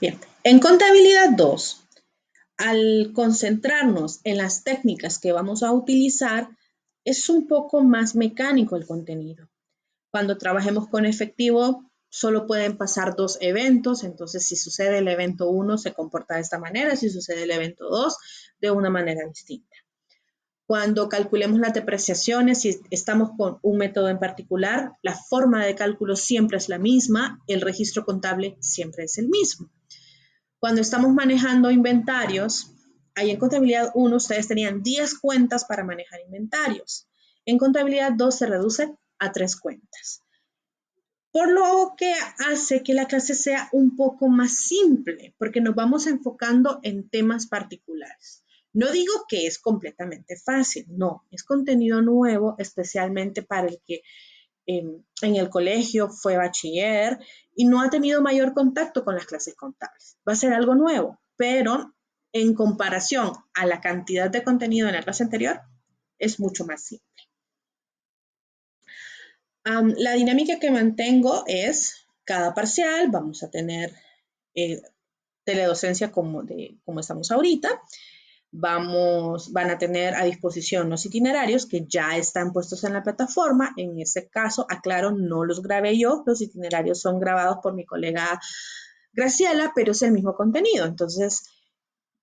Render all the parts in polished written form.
Bien, en contabilidad 2, al concentrarnos en las técnicas que vamos a utilizar, es un poco más mecánico el contenido. Cuando trabajemos con efectivo, solo pueden pasar 2 eventos, entonces si sucede el evento 1 se comporta de esta manera, si sucede el evento 2 de una manera distinta. Cuando calculemos las depreciaciones, si estamos con un método en particular, la forma de cálculo siempre es la misma, el registro contable siempre es el mismo. Cuando estamos manejando inventarios, ahí en contabilidad 1 ustedes tenían 10 cuentas para manejar inventarios. En contabilidad 2 se reduce a 3 cuentas. Por lo que hace que la clase sea un poco más simple, porque nos vamos enfocando en temas particulares. No digo que es completamente fácil, no, es contenido nuevo, especialmente para el que en el colegio fue bachiller y no ha tenido mayor contacto con las clases contables. Va a ser algo nuevo, pero en comparación a la cantidad de contenido en la clase anterior, es mucho más simple. La dinámica que mantengo es cada parcial, vamos a tener teledocencia como estamos ahorita, van a tener a disposición los itinerarios que ya están puestos en la plataforma. En este caso, aclaro, no los grabé yo, los itinerarios son grabados por mi colega Graciela, pero es el mismo contenido. Entonces,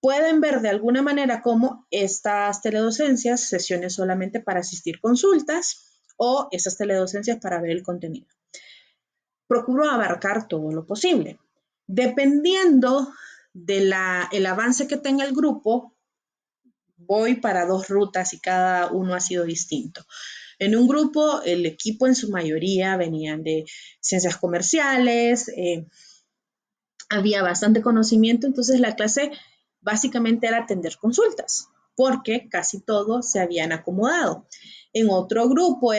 pueden ver de alguna manera cómo estas teledocencias, sesiones solamente para asistir consultas o esas teledocencias para ver el contenido. Procuro abarcar todo lo posible. Dependiendo del avance que tenga el grupo, voy para 2 rutas y cada uno ha sido distinto. En un grupo, el equipo en su mayoría venían de ciencias comerciales, había bastante conocimiento, entonces la clase básicamente era atender consultas, porque casi todos se habían acomodado. En otro grupo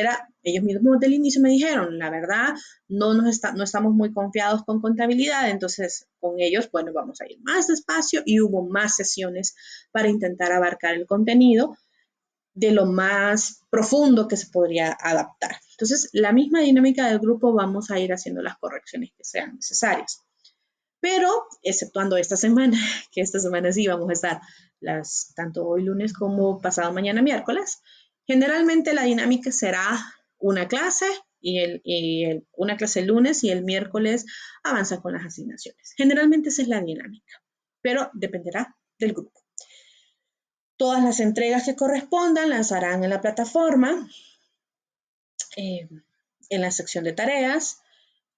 ellos mismos del inicio me dijeron, la verdad, no estamos muy confiados con contabilidad, entonces con ellos, bueno, vamos a ir más despacio y hubo más sesiones para intentar abarcar el contenido de lo más profundo que se podría adaptar. Entonces, la misma dinámica del grupo, vamos a ir haciendo las correcciones que sean necesarias. Pero, exceptuando esta semana, que esta semana sí vamos a estar tanto hoy lunes como pasado mañana miércoles, generalmente la dinámica será una clase una clase el lunes y el miércoles avanza con las asignaciones. Generalmente esa es la dinámica, pero dependerá del grupo. Todas las entregas que correspondan las harán en la plataforma, en la sección de tareas.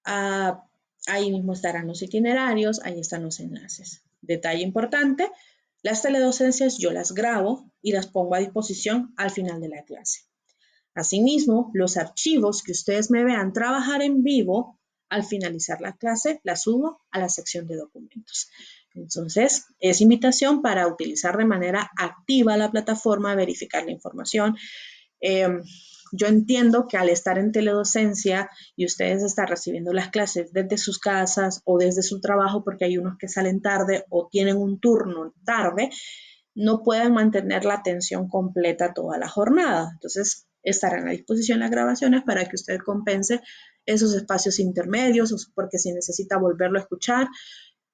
Ahí mismo estarán los itinerarios, ahí están los enlaces. Detalle importante, las teledocencias yo las grabo y las pongo a disposición al final de la clase. Asimismo, los archivos que ustedes me vean trabajar en vivo, al finalizar la clase, las subo a la sección de documentos. Entonces, es invitación para utilizar de manera activa la plataforma, verificar la información. Yo entiendo que al estar en teledocencia y ustedes están recibiendo las clases desde sus casas o desde su trabajo, porque hay unos que salen tarde o tienen un turno tarde, no pueden mantener la atención completa toda la jornada. Entonces, estarán a disposición las grabaciones para que usted compense esos espacios intermedios, porque si necesita volverlo a escuchar,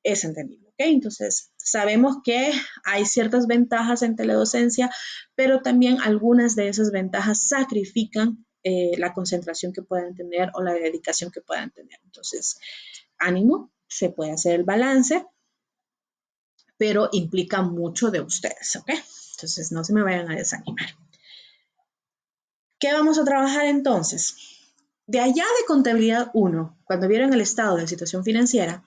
es entendible. ¿Okay? Entonces, sabemos que hay ciertas ventajas en teledocencia, pero también algunas de esas ventajas sacrifican la concentración que puedan tener o la dedicación que puedan tener. Entonces, ánimo, se puede hacer el balance, pero implica mucho de ustedes, ¿ok? Entonces, no se me vayan a desanimar. ¿Qué vamos a trabajar entonces? De allá de contabilidad 1, cuando vieron el estado de situación financiera,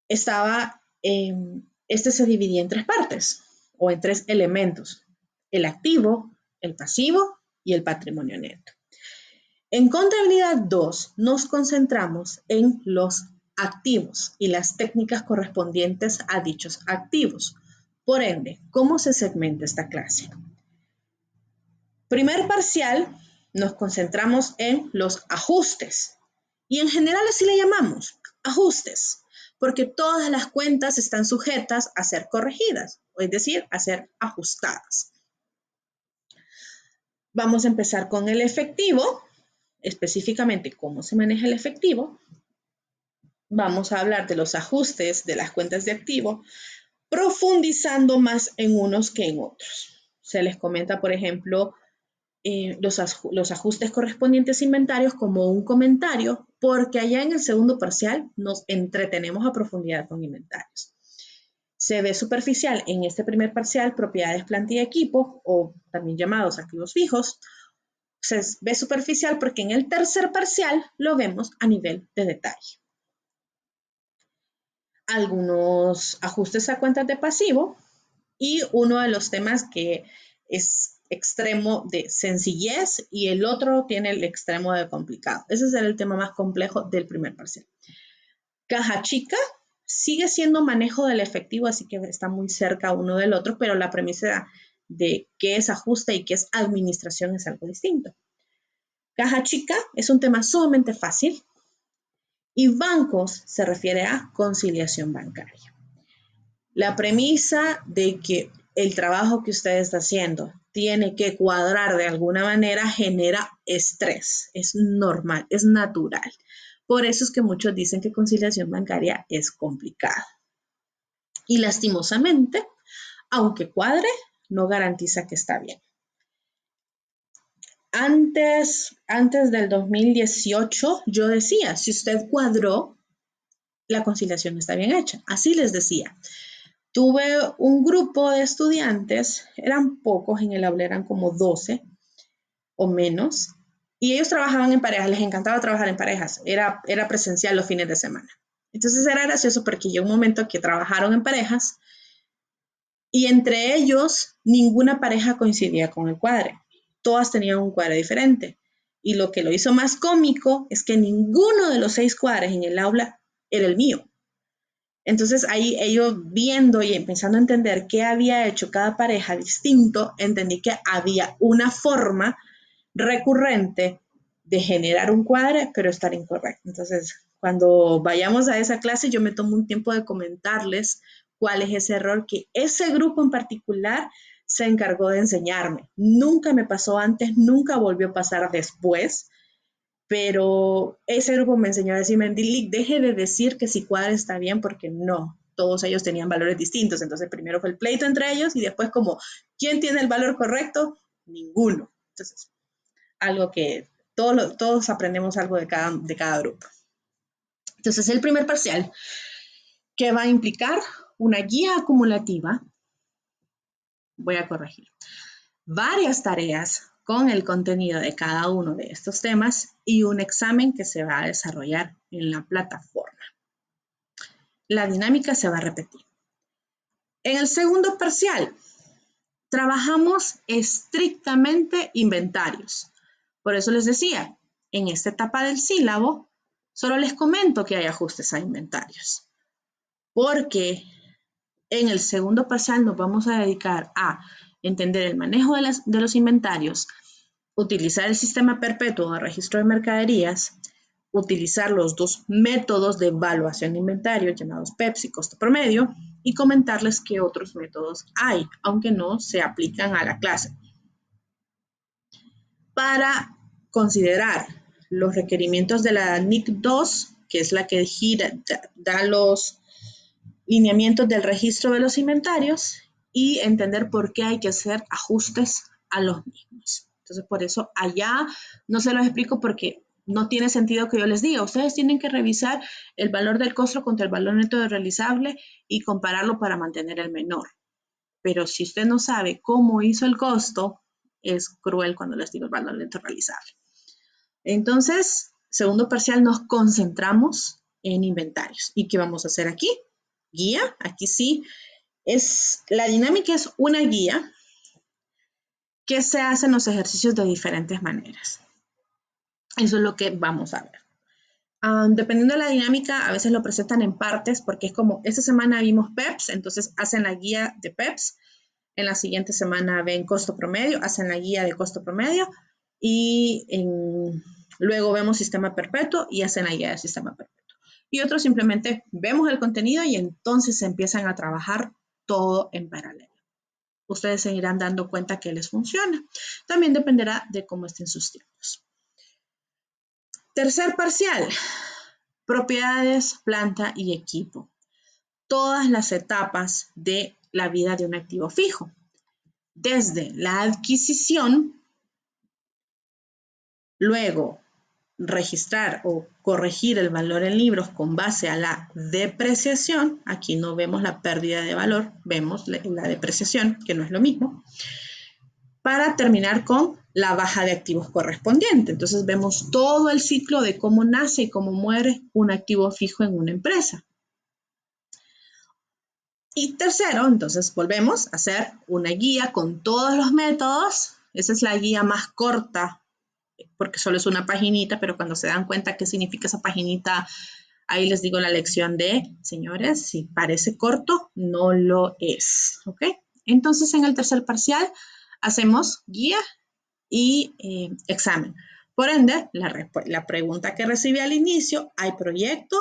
este se dividía en 3 partes o en 3 elementos: el activo, el pasivo y el patrimonio neto. En contabilidad 2 nos concentramos en los activos y las técnicas correspondientes a dichos activos. Por ende, ¿cómo se segmenta esta clase? Primer parcial, nos concentramos en los ajustes y en general así le llamamos, ajustes, porque todas las cuentas están sujetas a ser corregidas, es decir, a ser ajustadas. Vamos a empezar con el efectivo, específicamente cómo se maneja el efectivo. vamos a hablar de los ajustes de las cuentas de activo, profundizando más en unos que en otros. Se les comenta, por ejemplo, los ajustes correspondientes a inventarios como un comentario, porque allá en el segundo parcial nos entretenemos a profundidad con inventarios. Se ve superficial en este primer parcial propiedades, plantilla y equipo, o también llamados activos fijos. Se ve superficial porque en el tercer parcial lo vemos a nivel de detalle. Algunos ajustes a cuentas de pasivo y uno de los temas que es extremo de sencillez y el otro tiene el extremo de complicado. Ese es el tema más complejo del primer parcial. Caja chica sigue siendo manejo del efectivo, así que está muy cerca uno del otro, pero la premisa de qué es ajuste y qué es administración es algo distinto. Caja chica es un tema sumamente fácil y bancos se refiere a conciliación bancaria. La premisa de que el trabajo que usted está haciendo tiene que cuadrar de alguna manera genera estrés, es normal, es natural. Por eso es que muchos dicen que conciliación bancaria es complicada. Y lastimosamente, aunque cuadre, no garantiza que está bien. Antes del 2018, yo decía, si usted cuadró, la conciliación está bien hecha. Así les decía. Tuve un grupo de estudiantes, eran pocos, en el aula eran como 12 o menos, y ellos trabajaban en parejas, les encantaba trabajar en parejas, era presencial los fines de semana. Entonces era gracioso porque llegó un momento que trabajaron en parejas y entre ellos ninguna pareja coincidía con el cuadre, todas tenían un cuadre diferente. Y lo que lo hizo más cómico es que ninguno de los 6 cuadres en el aula era el mío. Entonces ahí ellos viendo y empezando a entender qué había hecho cada pareja distinto, entendí que había una forma recurrente de generar un cuadre, pero estar incorrecto. Entonces, cuando vayamos a esa clase, yo me tomo un tiempo de comentarles cuál es ese error que ese grupo en particular se encargó de enseñarme. Nunca me pasó antes, nunca volvió a pasar después, pero ese grupo me enseñó a decirme, deje de decir que si cuadra está bien, porque no, todos ellos tenían valores distintos. Entonces, primero fue el pleito entre ellos y después como, ¿quién tiene el valor correcto? Ninguno. Entonces, algo que todos aprendemos algo de cada grupo. Entonces, el primer parcial, que va a implicar una guía acumulativa, voy a corregir, varias tareas con el contenido de cada uno de estos temas y un examen que se va a desarrollar en la plataforma. La dinámica se va a repetir. En el segundo parcial, trabajamos estrictamente inventarios. Por eso les decía, en esta etapa del sílabo, solo les comento que hay ajustes a inventarios. Porque en el segundo parcial nos vamos a dedicar a entender el manejo de los inventarios, utilizar el sistema perpetuo de registro de mercaderías, utilizar los dos métodos de evaluación de inventario llamados PEPS y costo promedio y comentarles qué otros métodos hay, aunque no se aplican a la clase. Para considerar los requerimientos de la NIC 2, que es la que da los lineamientos del registro de los inventarios y entender por qué hay que hacer ajustes a los mismos. Entonces, por eso allá no se los explico porque no tiene sentido que yo les diga. Ustedes tienen que revisar el valor del costo contra el valor neto de realizable y compararlo para mantener el menor. Pero si usted no sabe cómo hizo el costo, es cruel cuando les digo el valor neto realizable. Entonces, segundo parcial, nos concentramos en inventarios. ¿Y qué vamos a hacer aquí? Guía, aquí sí, la dinámica es una guía que se hace en los ejercicios de diferentes maneras. Eso es lo que vamos a ver. Dependiendo de la dinámica, a veces lo presentan en partes porque es como, esta semana vimos PEPS, entonces hacen la guía de PEPS, en la siguiente semana ven costo promedio, hacen la guía de costo promedio y luego vemos sistema perpetuo y hacen la guía del sistema perpetuo. Y otros simplemente vemos el contenido y entonces se empiezan a trabajar todo en paralelo. Ustedes se irán dando cuenta que les funciona. También dependerá de cómo estén sus tiempos. Tercer parcial, propiedades, planta y equipo. Todas las etapas de la vida de un activo fijo. Desde la adquisición, luego registrar o corregir el valor en libros con base a la depreciación. Aquí no vemos la pérdida de valor, vemos la depreciación, que no es lo mismo, para terminar con la baja de activos correspondiente. Entonces vemos todo el ciclo de cómo nace y cómo muere un activo fijo en una empresa. Y tercero, entonces volvemos a hacer una guía con todos los métodos. Esa es la guía más corta porque solo es una paginita, pero cuando se dan cuenta qué significa esa paginita, ahí les digo la lección de, señores, si parece corto, no lo es, ¿ok? Entonces, en el tercer parcial hacemos guía y examen. Por ende, la pregunta que recibí al inicio, ¿hay proyecto?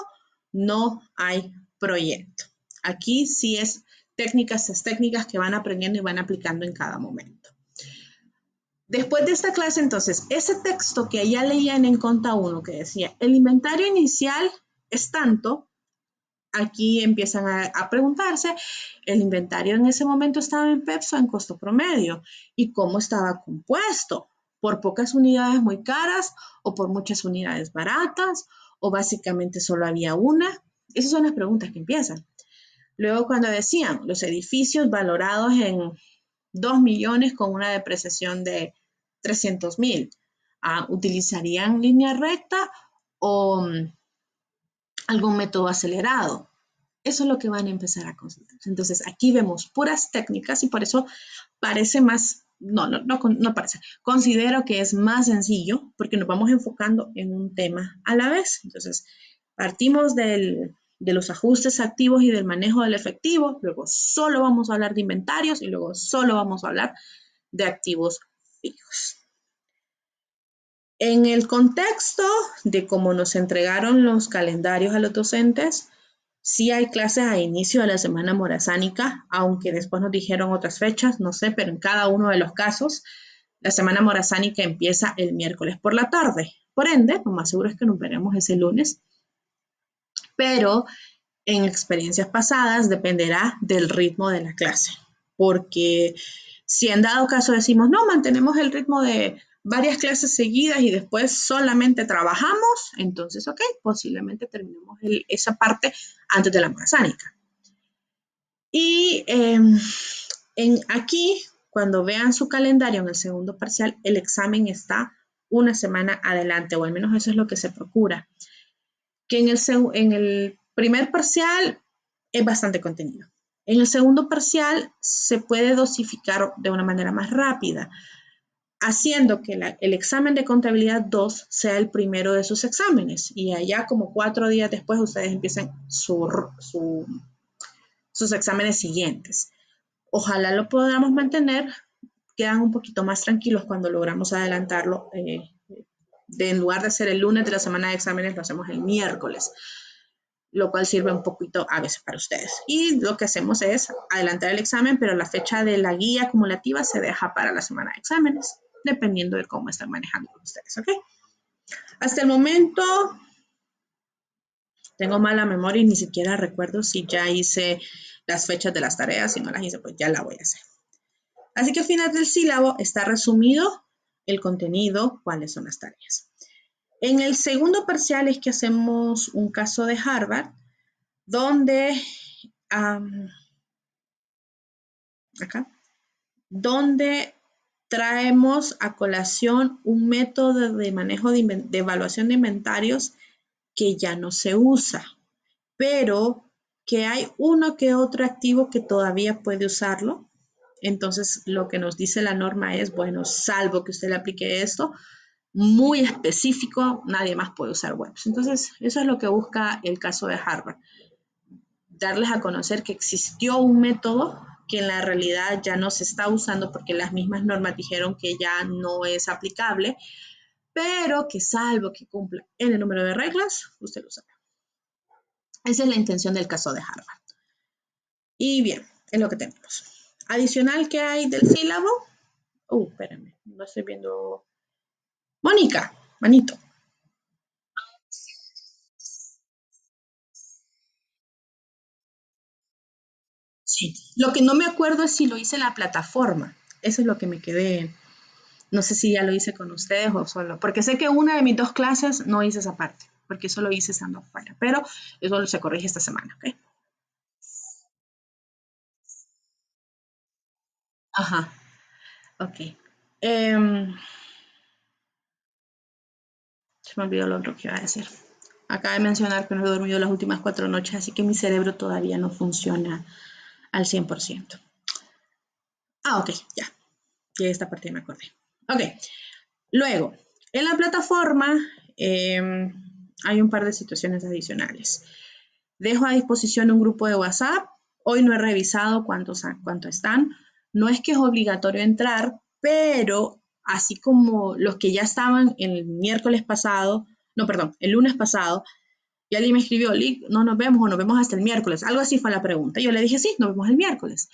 No hay proyecto. Aquí sí es técnicas que van aprendiendo y van aplicando en cada momento. Después de esta clase, entonces, ese texto que ya leían en Conta 1 que decía, el inventario inicial es tanto, aquí empiezan a preguntarse, el inventario en ese momento estaba en PEPS o en costo promedio, y cómo estaba compuesto, por pocas unidades muy caras o por muchas unidades baratas, o básicamente solo había una. Esas son las preguntas que empiezan. Luego cuando decían los edificios valorados en 2 millones con una depreciación de 300,000. ¿Utilizarían línea recta o algún método acelerado? Eso es lo que van a empezar a considerar. Entonces, aquí vemos puras técnicas y por eso parece más, no parece, considero que es más sencillo porque nos vamos enfocando en un tema a la vez. Entonces, partimos de los ajustes activos y del manejo del efectivo, luego solo vamos a hablar de inventarios y luego solo vamos a hablar de activos fijos. En el contexto de cómo nos entregaron los calendarios a los docentes, sí hay clases a inicio de la semana morazánica, aunque después nos dijeron otras fechas, no sé, pero en cada uno de los casos, la semana morazánica empieza el miércoles por la tarde. Por ende, lo más seguro es que nos veremos ese lunes, pero en experiencias pasadas dependerá del ritmo de la clase, porque si en dado caso decimos, no, mantenemos el ritmo de varias clases seguidas y después solamente trabajamos, entonces, ok, posiblemente terminemos esa parte antes de la morazánica. Y aquí, cuando vean su calendario en el segundo parcial, el examen está una semana adelante, o al menos eso es lo que se procura. Que en el primer parcial es bastante contenido. En el segundo parcial se puede dosificar de una manera más rápida, haciendo que el examen de contabilidad 2 sea el primero de sus exámenes y allá como 4 días después ustedes empiecen sus exámenes siguientes. Ojalá lo podamos mantener, quedan un poquito más tranquilos cuando logramos adelantarlo. En lugar de hacer el lunes de la semana de exámenes, lo hacemos el miércoles, lo cual sirve un poquito a veces para ustedes. Y lo que hacemos es adelantar el examen, pero la fecha de la guía acumulativa se deja para la semana de exámenes, dependiendo de cómo están manejando ustedes, ¿ok? Hasta el momento tengo mala memoria y ni siquiera recuerdo si ya hice las fechas de las tareas. Si no las hice, pues ya la voy a hacer. Así que al final del sílabo está resumido el contenido, cuáles son las tareas. En el segundo parcial es que hacemos un caso de Harvard, donde acá, donde traemos a colación un método de manejo de evaluación de inventarios que ya no se usa, pero que hay uno que otro activo que todavía puede usarlo. Entonces, lo que nos dice la norma es, bueno, salvo que usted le aplique esto, muy específico, nadie más puede usar webs. Entonces, eso es lo que busca el caso de Harvard, darles a conocer que existió un método que en la realidad ya no se está usando porque las mismas normas dijeron que ya no es aplicable, pero que salvo que cumpla en el número de reglas, usted lo sabe. Esa es la intención del caso de Harvard. Y bien, es lo que tenemos. Adicional que hay del sílabo. Espérame, no estoy viendo. Mónica, manito. Sí. Lo que no me acuerdo es si lo hice en la plataforma. Eso es lo que me quedé. No sé si ya lo hice con ustedes o solo. Porque sé que una de mis dos clases no hice esa parte. Porque eso lo hice estando afuera. Pero eso se corrige esta semana, ¿ok? Ajá. Ok. Se me olvidó lo otro que iba a decir. Acaba de mencionar que no he dormido las últimas 4 noches, así que mi cerebro todavía no funciona al 100%. Ah, ok, ya. Ya esta parte me acordé. Ok. Luego, en la plataforma hay un par de situaciones adicionales. Dejo a disposición un grupo de WhatsApp. Hoy no he revisado cuántos están. No es que es obligatorio entrar, pero así como los que ya estaban el miércoles pasado, no, perdón, el lunes pasado, y alguien me escribió, no nos vemos o nos vemos hasta el miércoles. Algo así fue la pregunta. Yo le dije, sí, nos vemos el miércoles.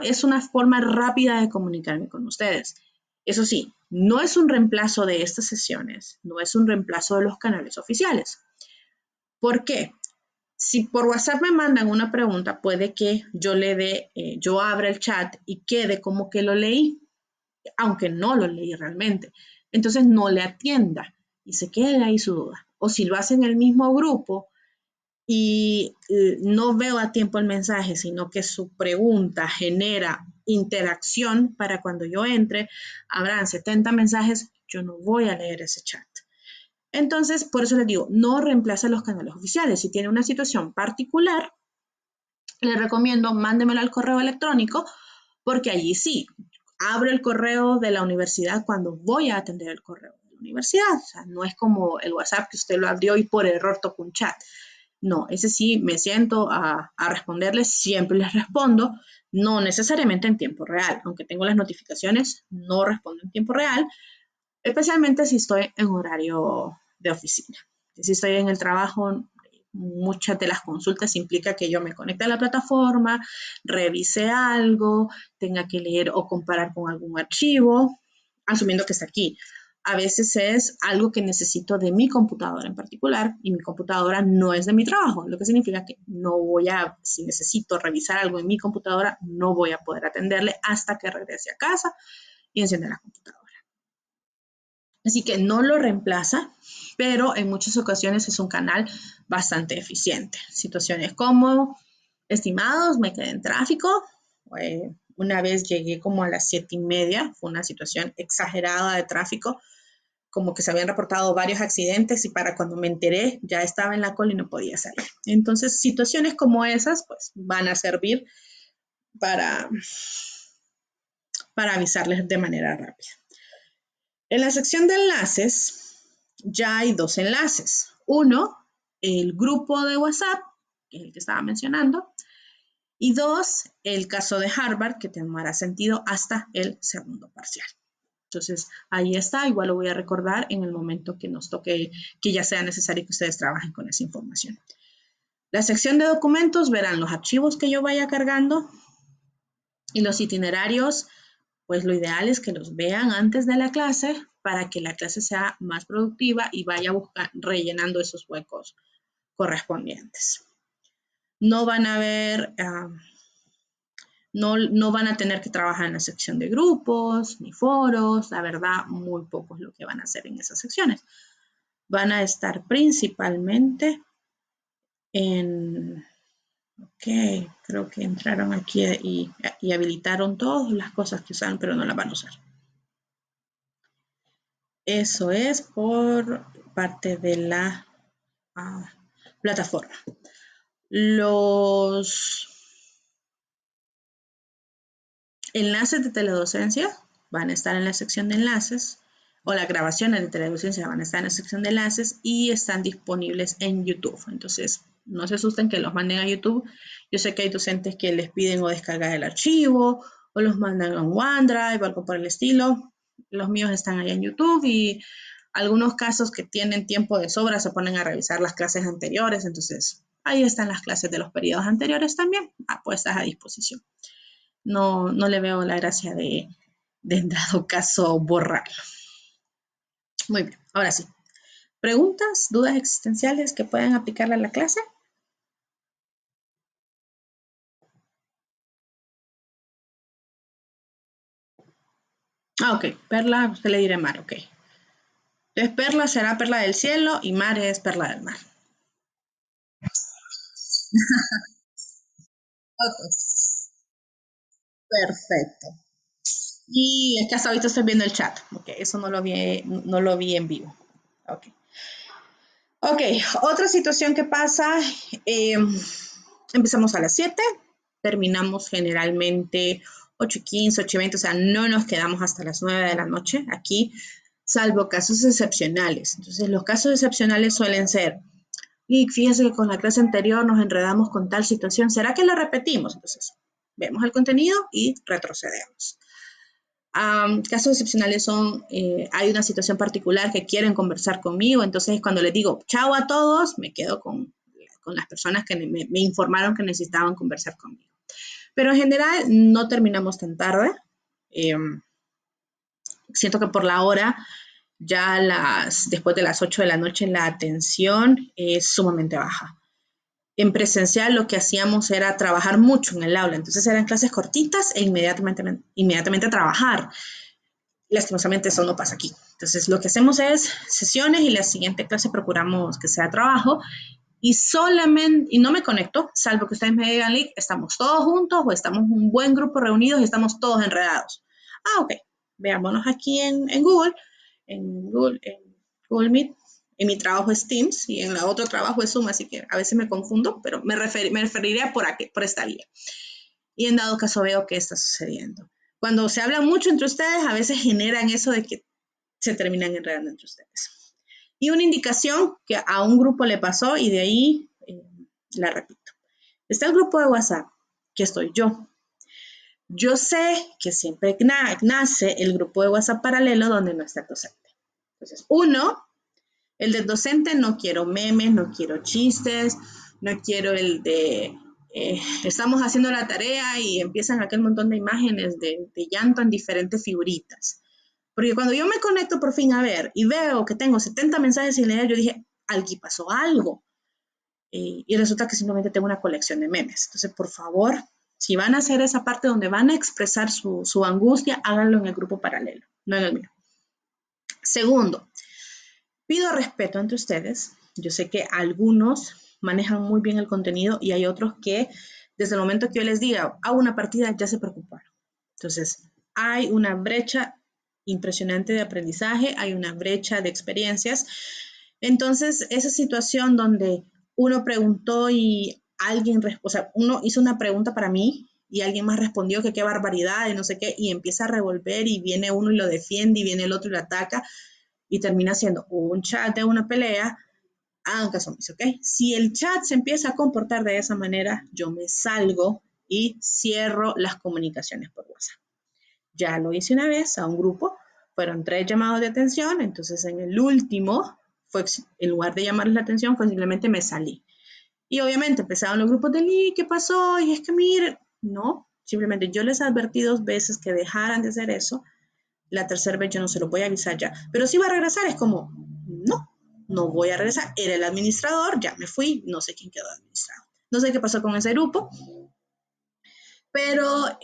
Es una forma rápida de comunicarme con ustedes. Eso sí, no es un reemplazo de estas sesiones, no es un reemplazo de los canales oficiales. ¿Por qué? Si por WhatsApp me mandan una pregunta, puede que yo abra el chat y quede como que lo leí, aunque no lo leí realmente. Entonces no le atienda y se quede ahí su duda. O si lo hace en el mismo grupo, y no veo a tiempo el mensaje, sino que su pregunta genera interacción para cuando yo entre, habrán 70 mensajes, yo no voy a leer ese chat. Entonces, por eso les digo, no reemplaza los canales oficiales. Si tiene una situación particular, les recomiendo mándemelo al correo electrónico, porque allí sí, abro el correo de la universidad cuando voy a atender el correo de la universidad. O sea, no es como el WhatsApp que usted lo abrió y por error tocó un chat. No, ese sí me siento a responderles, siempre les respondo, no necesariamente en tiempo real, aunque tengo las notificaciones, no respondo en tiempo real, especialmente si estoy en horario de oficina. Si estoy en el trabajo, muchas de las consultas implica que yo me conecte a la plataforma, revise algo, tenga que leer o comparar con algún archivo, asumiendo que está aquí. A veces es algo que necesito de mi computadora en particular y mi computadora no es de mi trabajo, lo que significa que no voy a, si necesito revisar algo en mi computadora, no voy a poder atenderle hasta que regrese a casa y encienda la computadora. Así que no lo reemplaza, pero en muchas ocasiones es un canal bastante eficiente. Situaciones como, estimados, me quedé en tráfico. Una vez llegué como a las 7:30, fue una situación exagerada de tráfico, como que se habían reportado varios accidentes y para cuando me enteré ya estaba en la cola y no podía salir. Entonces, situaciones como esas, pues van a servir para, para avisarles de manera rápida. En la sección de enlaces ya hay dos enlaces. Uno, el grupo de WhatsApp, que es el que estaba mencionando, y dos, el caso de Harvard, que tomará sentido hasta el segundo parcial. Entonces, ahí está, igual lo voy a recordar en el momento que nos toque, que ya sea necesario que ustedes trabajen con esa información. La sección de documentos verán los archivos que yo vaya cargando y los itinerarios, pues lo ideal es que los vean antes de la clase para que la clase sea más productiva y vaya rellenando esos huecos correspondientes. No van a ver, no van a tener que trabajar en la sección de grupos ni foros, la verdad, muy poco es lo que van a hacer en esas secciones. Van a estar principalmente en, ok, creo que entraron aquí y habilitaron todas las cosas que usan, pero no las van a usar. Eso es por parte de la plataforma. Los enlaces de teledocencia van a estar en la sección de enlaces o las grabaciones de teledocencia van a estar en la sección de enlaces y están disponibles en YouTube. Entonces, no se asusten que los manden a YouTube. Yo sé que hay docentes que les piden o descargar el archivo o los mandan a un OneDrive o algo por el estilo. Los míos están ahí en YouTube y algunos casos que tienen tiempo de sobra se ponen a revisar las clases anteriores. Entonces, ahí están las clases de los periodos anteriores también puestas a disposición. No, no le veo la gracia de en dado caso borrarlo. Muy bien, ahora sí. ¿Preguntas, dudas existenciales que puedan aplicarle a la clase? Ah, ok. Perla, usted le diré mar, ok. Entonces, perla será perla del cielo y mar es perla del mar. Ok, perfecto. Y es que hasta ahorita estoy viendo el chat. Ok, eso no lo vi en vivo. Ok. Ok, otra situación que pasa, eh, empezamos a las 7, terminamos generalmente 8:15, 8:20, o sea, no nos quedamos hasta las 9 de la noche aquí, salvo casos excepcionales. Entonces, los casos excepcionales suelen ser, y fíjese que con la clase anterior nos enredamos con tal situación, ¿será que la repetimos? Entonces, vemos el contenido y retrocedemos. Casos excepcionales son, hay una situación particular que quieren conversar conmigo, entonces cuando les digo chao a todos, me quedo con las personas que me informaron que necesitaban conversar conmigo. Pero en general no terminamos tan tarde. Eh, Siento que por la hora, después de las 8 de la noche, la atención es sumamente baja. En presencial lo que hacíamos era trabajar mucho en el aula, entonces eran clases cortitas e inmediatamente a trabajar. Lastimosamente eso no pasa aquí. Entonces lo que hacemos es sesiones y la siguiente clase procuramos que sea trabajo y solamente, y no me conecto, salvo que ustedes me digan, link, estamos todos juntos o estamos un buen grupo reunidos y estamos todos enredados. Ah, ok, veámonos aquí en Google Meet. En mi trabajo es Teams y en el otro trabajo es Zoom, así que a veces me confundo, pero me referiría por esta vía. Y en dado caso veo que está sucediendo. Cuando se habla mucho entre ustedes, a veces generan eso de que se terminan enredando entre ustedes. Y una indicación que a un grupo le pasó y de ahí la repito. Está el grupo de WhatsApp, que estoy yo. Yo sé que siempre nace el grupo de WhatsApp paralelo donde no está el docente. Entonces, el del docente, no quiero memes, no quiero chistes, no quiero el de estamos haciendo la tarea y empiezan aquel montón de imágenes de llanto en diferentes figuritas. Porque cuando yo me conecto por fin a ver y veo que tengo 70 mensajes sin leer, yo dije, aquí pasó algo. Y resulta que simplemente tengo una colección de memes. Entonces, por favor, si van a hacer esa parte donde van a expresar su angustia, háganlo en el grupo paralelo, no en el mío. Segundo, pido respeto entre ustedes. Yo sé que algunos manejan muy bien el contenido y hay otros que desde el momento que yo les diga, hago una partida, ya se preocuparon. Entonces, hay una brecha impresionante de aprendizaje, hay una brecha de experiencias. Entonces, esa situación donde uno preguntó y alguien, o sea, uno hizo una pregunta para mí y alguien más respondió que qué barbaridad y no sé qué, y empieza a revolver y viene uno y lo defiende y viene el otro y lo ataca y termina siendo un chat de una pelea, hagan caso omiso, ¿ok? Si el chat se empieza a comportar de esa manera, yo me salgo y cierro las comunicaciones por WhatsApp. Ya lo hice una vez a un grupo, fueron 3 llamados de atención, entonces en el último, en lugar de llamarles la atención, pues simplemente me salí. Y obviamente empezaron los grupos de Lee, ¿qué pasó? Y es que miren, no, simplemente yo les advertí 2 veces que dejaran de hacer eso, la tercera vez yo no se lo voy a avisar ya. Pero si va a regresar, es como, no, no voy a regresar. Era el administrador, ya me fui, no sé quién quedó administrado. No sé qué pasó con ese grupo, pero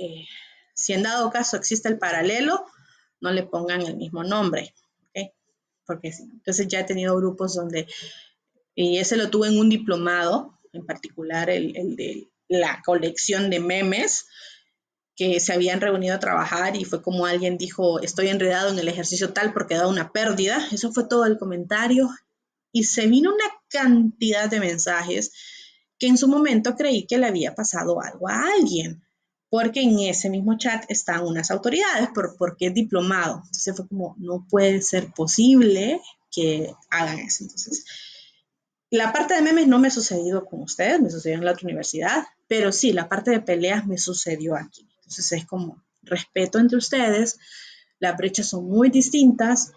si en dado caso existe el paralelo, no le pongan el mismo nombre, ¿ok? Porque sí. Entonces ya he tenido grupos donde, y ese lo tuve en un diplomado, en particular el de la colección de memes, que se habían reunido a trabajar y fue como alguien dijo, estoy enredado en el ejercicio tal porque da una pérdida. Eso fue todo el comentario y se vino una cantidad de mensajes que en su momento creí que le había pasado algo a alguien, porque en ese mismo chat están unas autoridades porque es diplomado. Entonces fue como, no puede ser posible que hagan eso. Entonces, la parte de memes no me ha sucedido con ustedes, me sucedió en la otra universidad, pero sí, la parte de peleas me sucedió aquí. Entonces es como respeto entre ustedes, las brechas son muy distintas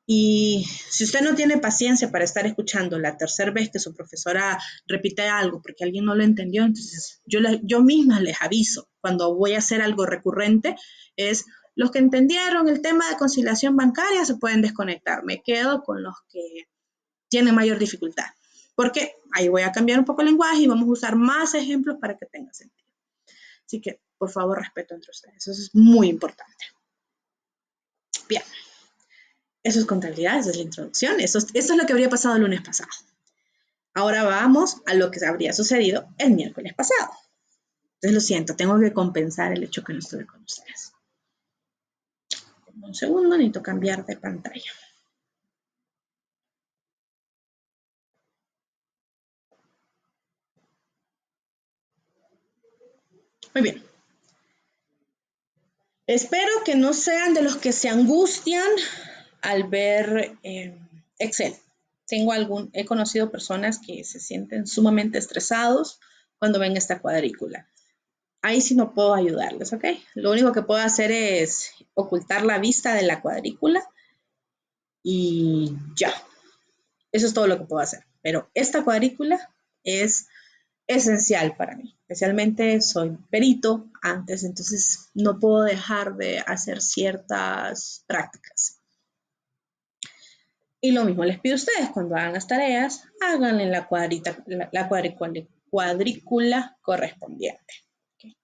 y si usted no tiene paciencia para estar escuchando la tercera vez que su profesora repite algo porque alguien no lo entendió, entonces yo misma les aviso cuando voy a hacer algo recurrente, es los que entendieron el tema de conciliación bancaria se pueden desconectar, me quedo con los que tienen mayor dificultad. Porque ahí voy a cambiar un poco el lenguaje y vamos a usar más ejemplos para que tenga sentido. Así que, por favor, respeto entre ustedes. Eso es muy importante. Bien, eso es contabilidad, esa es la introducción. Esto es lo que habría pasado el lunes pasado. Ahora vamos a lo que habría sucedido el miércoles pasado. Entonces lo siento, tengo que compensar el hecho que no estuve con ustedes. Un segundo, necesito cambiar de pantalla. Muy bien. Espero que no sean de los que se angustian al ver Excel. He conocido personas que se sienten sumamente estresados cuando ven esta cuadrícula. Ahí sí no puedo ayudarles, ¿ok? Lo único que puedo hacer es ocultar la vista de la cuadrícula y ya. Eso es todo lo que puedo hacer. Pero esta cuadrícula es esencial para mí. Especialmente soy perito antes, entonces no puedo dejar de hacer ciertas prácticas. Y lo mismo les pido a ustedes, cuando hagan las tareas, háganle la cuadrícula correspondiente. Okay.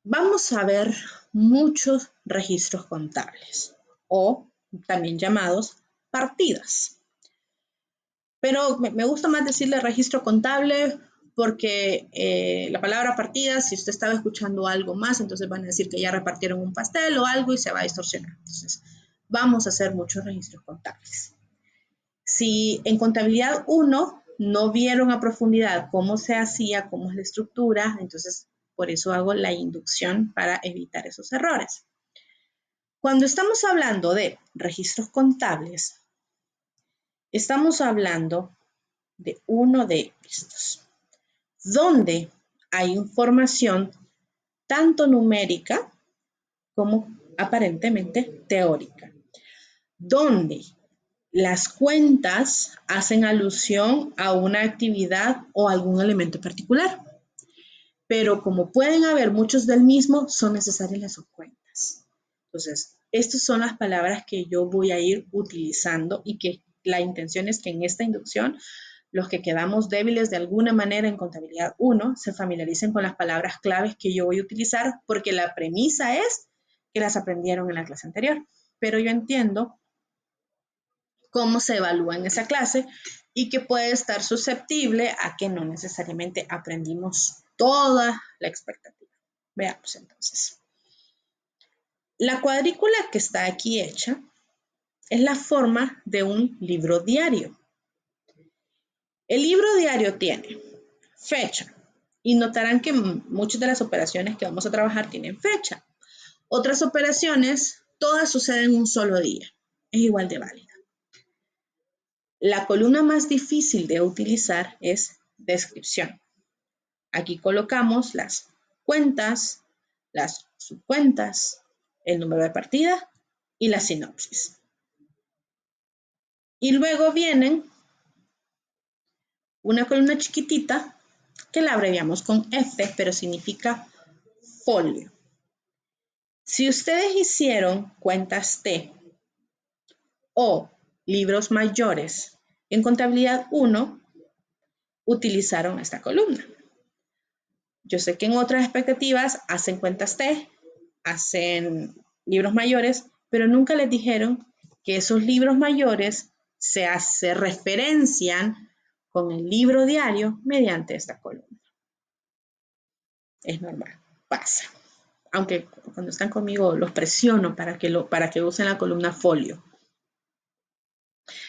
Vamos a ver muchos registros contables o también llamados partidas. Pero me gusta más decirle registro contable porque la palabra partida, si usted estaba escuchando algo más, entonces van a decir que ya repartieron un pastel o algo y se va a distorsionar. Entonces, vamos a hacer muchos registros contables. Si en contabilidad 1 no vieron a profundidad cómo se hacía, cómo es la estructura, entonces por eso hago la inducción para evitar esos errores. Cuando estamos hablando de registros contables, estamos hablando de uno de estos, donde hay información tanto numérica como aparentemente teórica, donde las cuentas hacen alusión a una actividad o algún elemento particular, pero como pueden haber muchos del mismo, son necesarias las subcuentas. Entonces, estas son las palabras que yo voy a ir utilizando y que la intención es que en esta inducción los que quedamos débiles de alguna manera en contabilidad 1 se familiaricen con las palabras claves que yo voy a utilizar porque la premisa es que las aprendieron en la clase anterior. Pero yo entiendo cómo se evalúa en esa clase y que puede estar susceptible a que no necesariamente aprendimos toda la expectativa. Veamos entonces. La cuadrícula que está aquí hecha es la forma de un libro diario. El libro diario tiene fecha y notarán que muchas de las operaciones que vamos a trabajar tienen fecha. Otras operaciones, todas suceden un solo día. Es igual de válida. La columna más difícil de utilizar es descripción. Aquí colocamos las cuentas, las subcuentas, el número de partida y la sinopsis. Y luego vienen una columna chiquitita que la abreviamos con F, pero significa folio. Si ustedes hicieron cuentas T o libros mayores en contabilidad 1, utilizaron esta columna. Yo sé que en otras expectativas hacen cuentas T, hacen libros mayores, pero nunca les dijeron que esos libros mayores se referencian con el libro diario mediante esta columna. Es normal, pasa. Aunque cuando están conmigo los presiono para que usen la columna folio.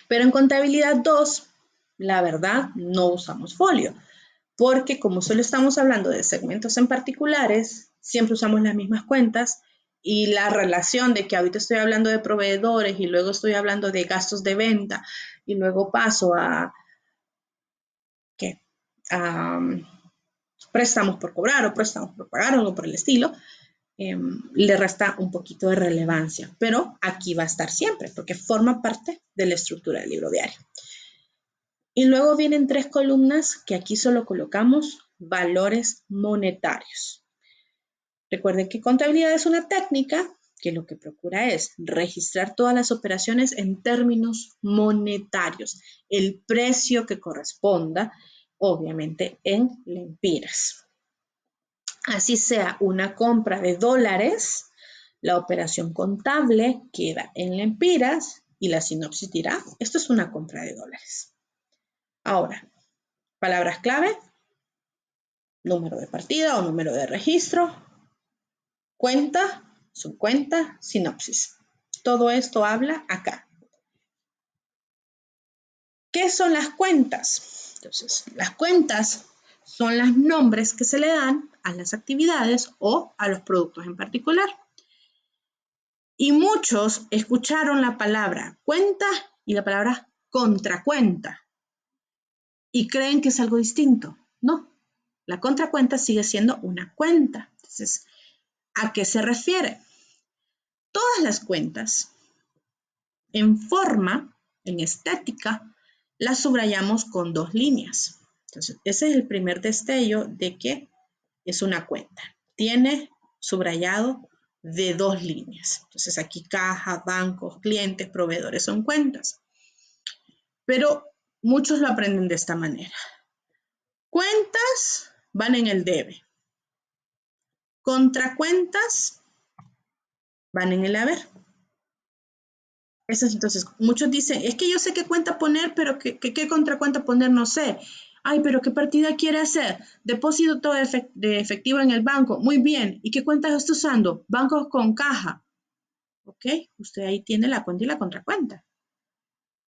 Pero en contabilidad 2, la verdad, no usamos folio, porque como solo estamos hablando de segmentos en particulares, siempre usamos las mismas cuentas y la relación de que ahorita estoy hablando de proveedores y luego estoy hablando de gastos de venta y luego paso a préstamos por cobrar o préstamos por pagar o algo por el estilo, le resta un poquito de relevancia, pero aquí va a estar siempre porque forma parte de la estructura del libro diario. Y luego vienen 3 columnas que aquí solo colocamos valores monetarios. Recuerden que contabilidad es una técnica que lo que procura es registrar todas las operaciones en términos monetarios, el precio que corresponda, obviamente en lempiras. Así sea una compra de dólares, La operación contable queda en lempiras y la sinopsis dirá, esto es una compra de dólares. Ahora, palabras clave, número de partida o número de registro, cuenta, subcuenta, sinopsis. Todo esto habla acá. ¿Qué son las cuentas? Entonces, las cuentas son los nombres que se le dan a las actividades o a los productos en particular. Y muchos escucharon la palabra cuenta y la palabra contracuenta y creen que es algo distinto. No, la contracuenta sigue siendo una cuenta. Entonces, ¿a qué se refiere? Todas las cuentas en forma, en estética, las subrayamos con 2 líneas. Entonces, ese es el primer destello de que es una cuenta. Tiene subrayado de 2 líneas. Entonces, aquí caja, bancos, clientes, proveedores son cuentas. Pero muchos lo aprenden de esta manera. Cuentas van en el debe. Contracuentas van en el haber. Entonces, muchos dicen, es que yo sé qué cuenta poner, pero qué contracuenta poner no sé. Ay, pero ¿qué partida quiere hacer? Depósito todo de efectivo en el banco. Muy bien. ¿Y qué cuentas está usando? Bancos con caja. ¿Ok? Usted ahí tiene la cuenta y la contracuenta.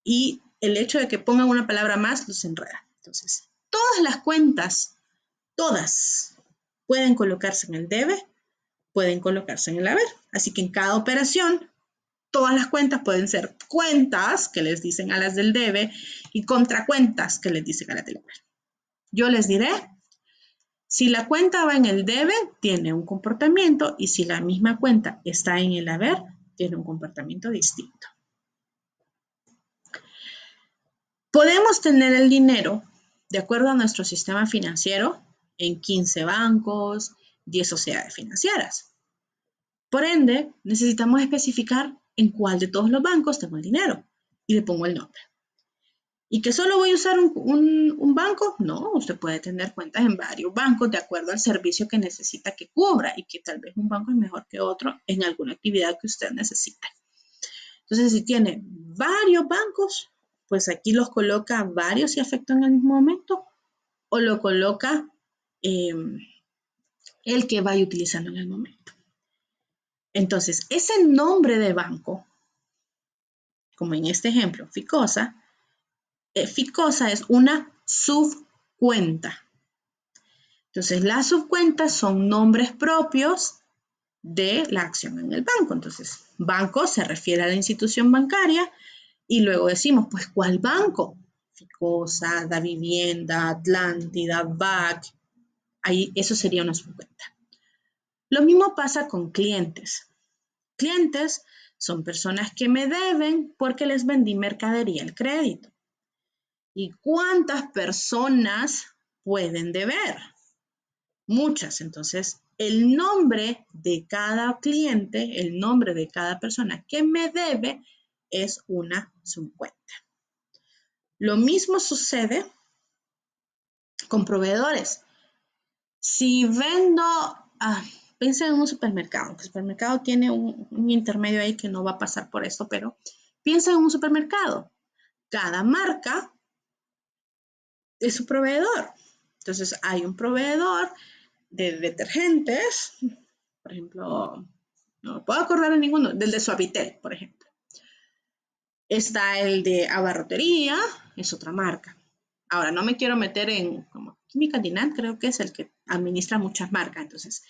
Y el hecho de que pongan una palabra más los enreda. Entonces, todas las cuentas, todas, pueden colocarse en el debe, pueden colocarse en el haber. Así que en cada operación, todas las cuentas pueden ser cuentas que les dicen a las del debe y contracuentas que les dicen a las del haber. Yo les diré, si la cuenta va en el debe, tiene un comportamiento y si la misma cuenta está en el haber, tiene un comportamiento distinto. Podemos tener el dinero, de acuerdo a nuestro sistema financiero, en 15 bancos, 10 sociedades financieras. Por ende, necesitamos especificar en cuál de todos los bancos tengo el dinero y le pongo el nombre. ¿Y que solo voy a usar un banco? No, usted puede tener cuentas en varios bancos de acuerdo al servicio que necesita que cubra y que tal vez un banco es mejor que otro en alguna actividad que usted necesite. Entonces, si tiene varios bancos, pues aquí los coloca varios y afectan al mismo momento o lo coloca el que vaya utilizando en el momento. Entonces, ese nombre de banco, como en este ejemplo, Ficosa, Ficosa es una subcuenta. Entonces, las subcuentas son nombres propios de la acción en el banco. Entonces, banco se refiere a la institución bancaria y luego decimos, pues, ¿cuál banco? Ficosa, Da Vivienda, Atlántida, BAC. Ahí, eso sería una subcuenta. Lo mismo pasa con clientes. Clientes son personas que me deben porque les vendí mercadería al crédito. ¿Y cuántas personas pueden deber? Muchas. Entonces, el nombre de cada cliente, el nombre de cada persona que me debe es una subcuenta. Lo mismo sucede con proveedores. Si vendo, piensa en un supermercado. El supermercado tiene un intermedio ahí que no va a pasar por esto, pero piensa en un supermercado. Cada marca es su proveedor. Entonces, hay un proveedor de detergentes, por ejemplo, no me puedo acordar de ninguno, del de Suavitel, por ejemplo. Está el de abarrotería, es otra marca. Ahora, no me quiero meter en, como Química Dinant, creo que es el que administra muchas marcas. Entonces,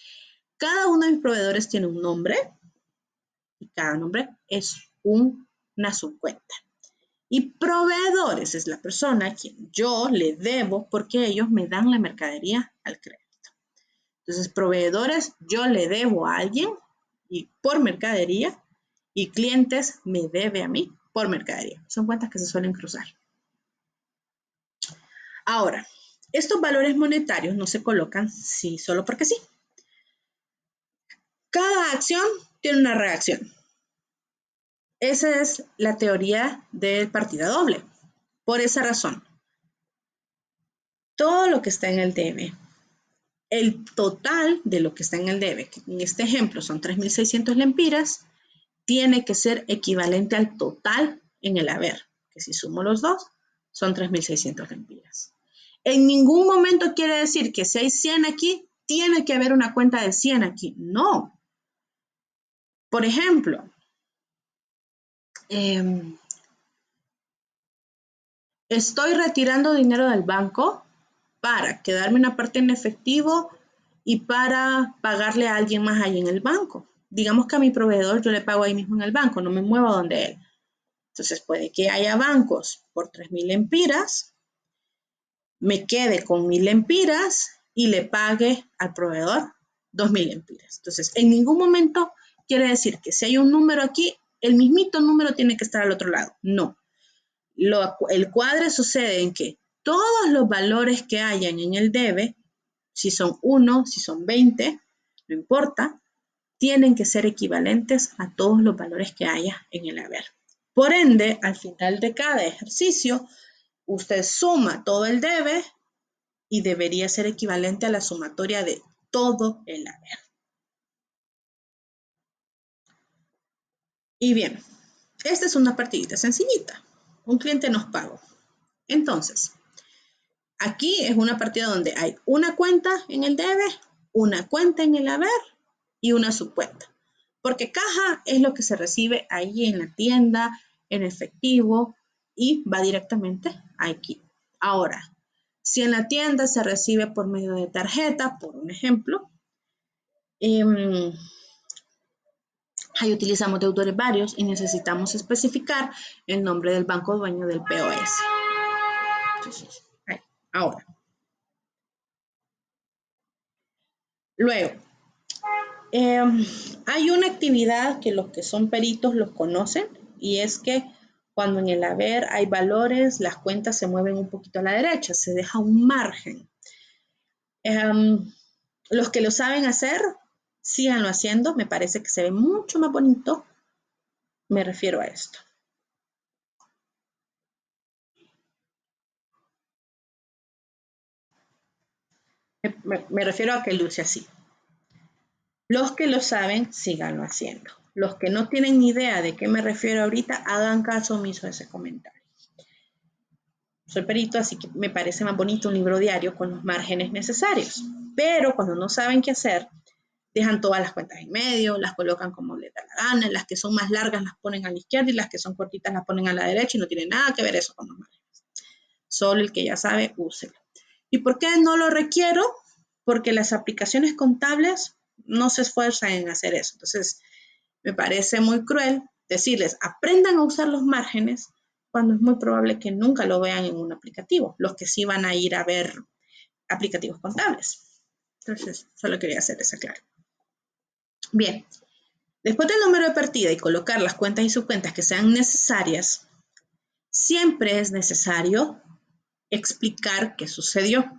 cada uno de mis proveedores tiene un nombre y cada nombre es una subcuenta. Y proveedores es la persona a quien yo le debo porque ellos me dan la mercadería al crédito. Entonces, proveedores, yo le debo a alguien y por mercadería y clientes me debe a mí por mercadería. Son cuentas que se suelen cruzar. Ahora, estos valores monetarios no se colocan solo porque sí. Cada acción tiene una reacción. Esa es la teoría del partida doble. Por esa razón, todo lo que está en el debe, el total de lo que está en el debe, que en este ejemplo son 3.600 lempiras, tiene que ser equivalente al total en el haber, que si sumo los dos, son 3.600 lempiras. En ningún momento quiere decir que si hay 100 aquí, tiene que haber una cuenta de 100 aquí. No. Por ejemplo, estoy retirando dinero del banco para quedarme una parte en efectivo y para pagarle a alguien más ahí en el banco. Digamos que a mi proveedor yo le pago ahí mismo en el banco, no me muevo donde él. Entonces puede que haya bancos por 3.000 lempiras, me quede con 1.000 lempiras y le pague al proveedor 2.000 lempiras. Entonces, en ningún momento quiere decir que si hay un número aquí, el mismito número tiene que estar al otro lado. No. El cuadre sucede en que todos los valores que hayan en el debe, si son 1, si son 20, no importa, tienen que ser equivalentes a todos los valores que haya en el haber. Por ende, al final de cada ejercicio, usted suma todo el debe y debería ser equivalente a la sumatoria de todo el haber. Y bien, esta es una partidita sencillita. Un cliente nos pagó. Entonces, aquí es una partida donde hay una cuenta en el debe, una cuenta en el haber y una subcuenta. Porque caja es lo que se recibe ahí en la tienda, en efectivo, y va directamente aquí. Ahora, si en la tienda se recibe por medio de tarjeta, por un ejemplo, ahí utilizamos deudores varios y necesitamos especificar el nombre del banco dueño del POS. Entonces, ahí. Ahora. Luego, hay una actividad que los que son peritos los conocen y es que cuando en el haber hay valores, las cuentas se mueven un poquito a la derecha, se deja un margen. Los que lo saben hacer, síganlo haciendo, me parece que se ve mucho más bonito. Me refiero a esto. Me refiero a que luce así. Los que lo saben, síganlo haciendo. Los que no tienen ni idea de qué me refiero ahorita, hagan caso omiso a ese comentario. Soy perito, así que me parece más bonito un libro diario con los márgenes necesarios. Pero cuando no saben qué hacer, dejan todas las cuentas en medio, las colocan como les da la gana, las que son más largas las ponen a la izquierda y las que son cortitas las ponen a la derecha y no tiene nada que ver eso con los márgenes. Solo el que ya sabe, úselo. ¿Y por qué no lo requiero? Porque las aplicaciones contables no se esfuerzan en hacer eso. Entonces, me parece muy cruel decirles, aprendan a usar los márgenes cuando es muy probable que nunca lo vean en un aplicativo, los que sí van a ir a ver aplicativos contables. Entonces, solo quería hacer esa clara. Bien, después del número de partida y colocar las cuentas y subcuentas que sean necesarias, siempre es necesario explicar qué sucedió.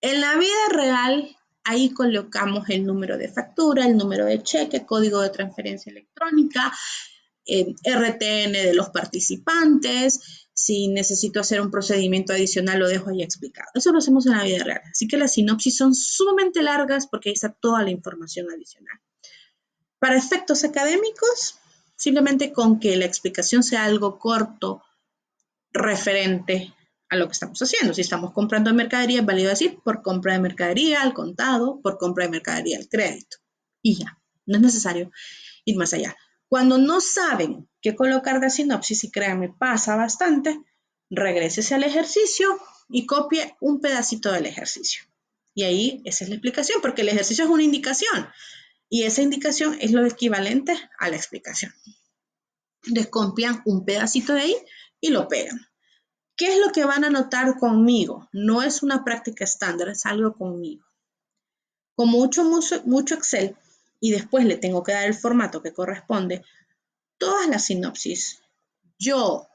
En la vida real, ahí colocamos el número de factura, el número de cheque, código de transferencia electrónica, RTN de los participantes. Si necesito hacer un procedimiento adicional, lo dejo ahí explicado. Eso lo hacemos en la vida real. Así que las sinopsis son sumamente largas porque ahí está toda la información adicional. Para efectos académicos, simplemente con que la explicación sea algo corto, referente a lo que estamos haciendo. Si estamos comprando mercadería, es válido decir por compra de mercadería al contado, por compra de mercadería al crédito. Y ya, no es necesario ir más allá. Cuando no saben qué colocar de sinopsis, y créanme, pasa bastante, regrésese al ejercicio y copie un pedacito del ejercicio. Y ahí esa es la explicación, porque el ejercicio es una indicación y esa indicación es lo equivalente a la explicación. Les copian un pedacito de ahí y lo pegan. ¿Qué es lo que van a notar conmigo? No es una práctica estándar, es algo conmigo. Como mucho Excel y después le tengo que dar el formato que corresponde, todas las sinopsis, yo,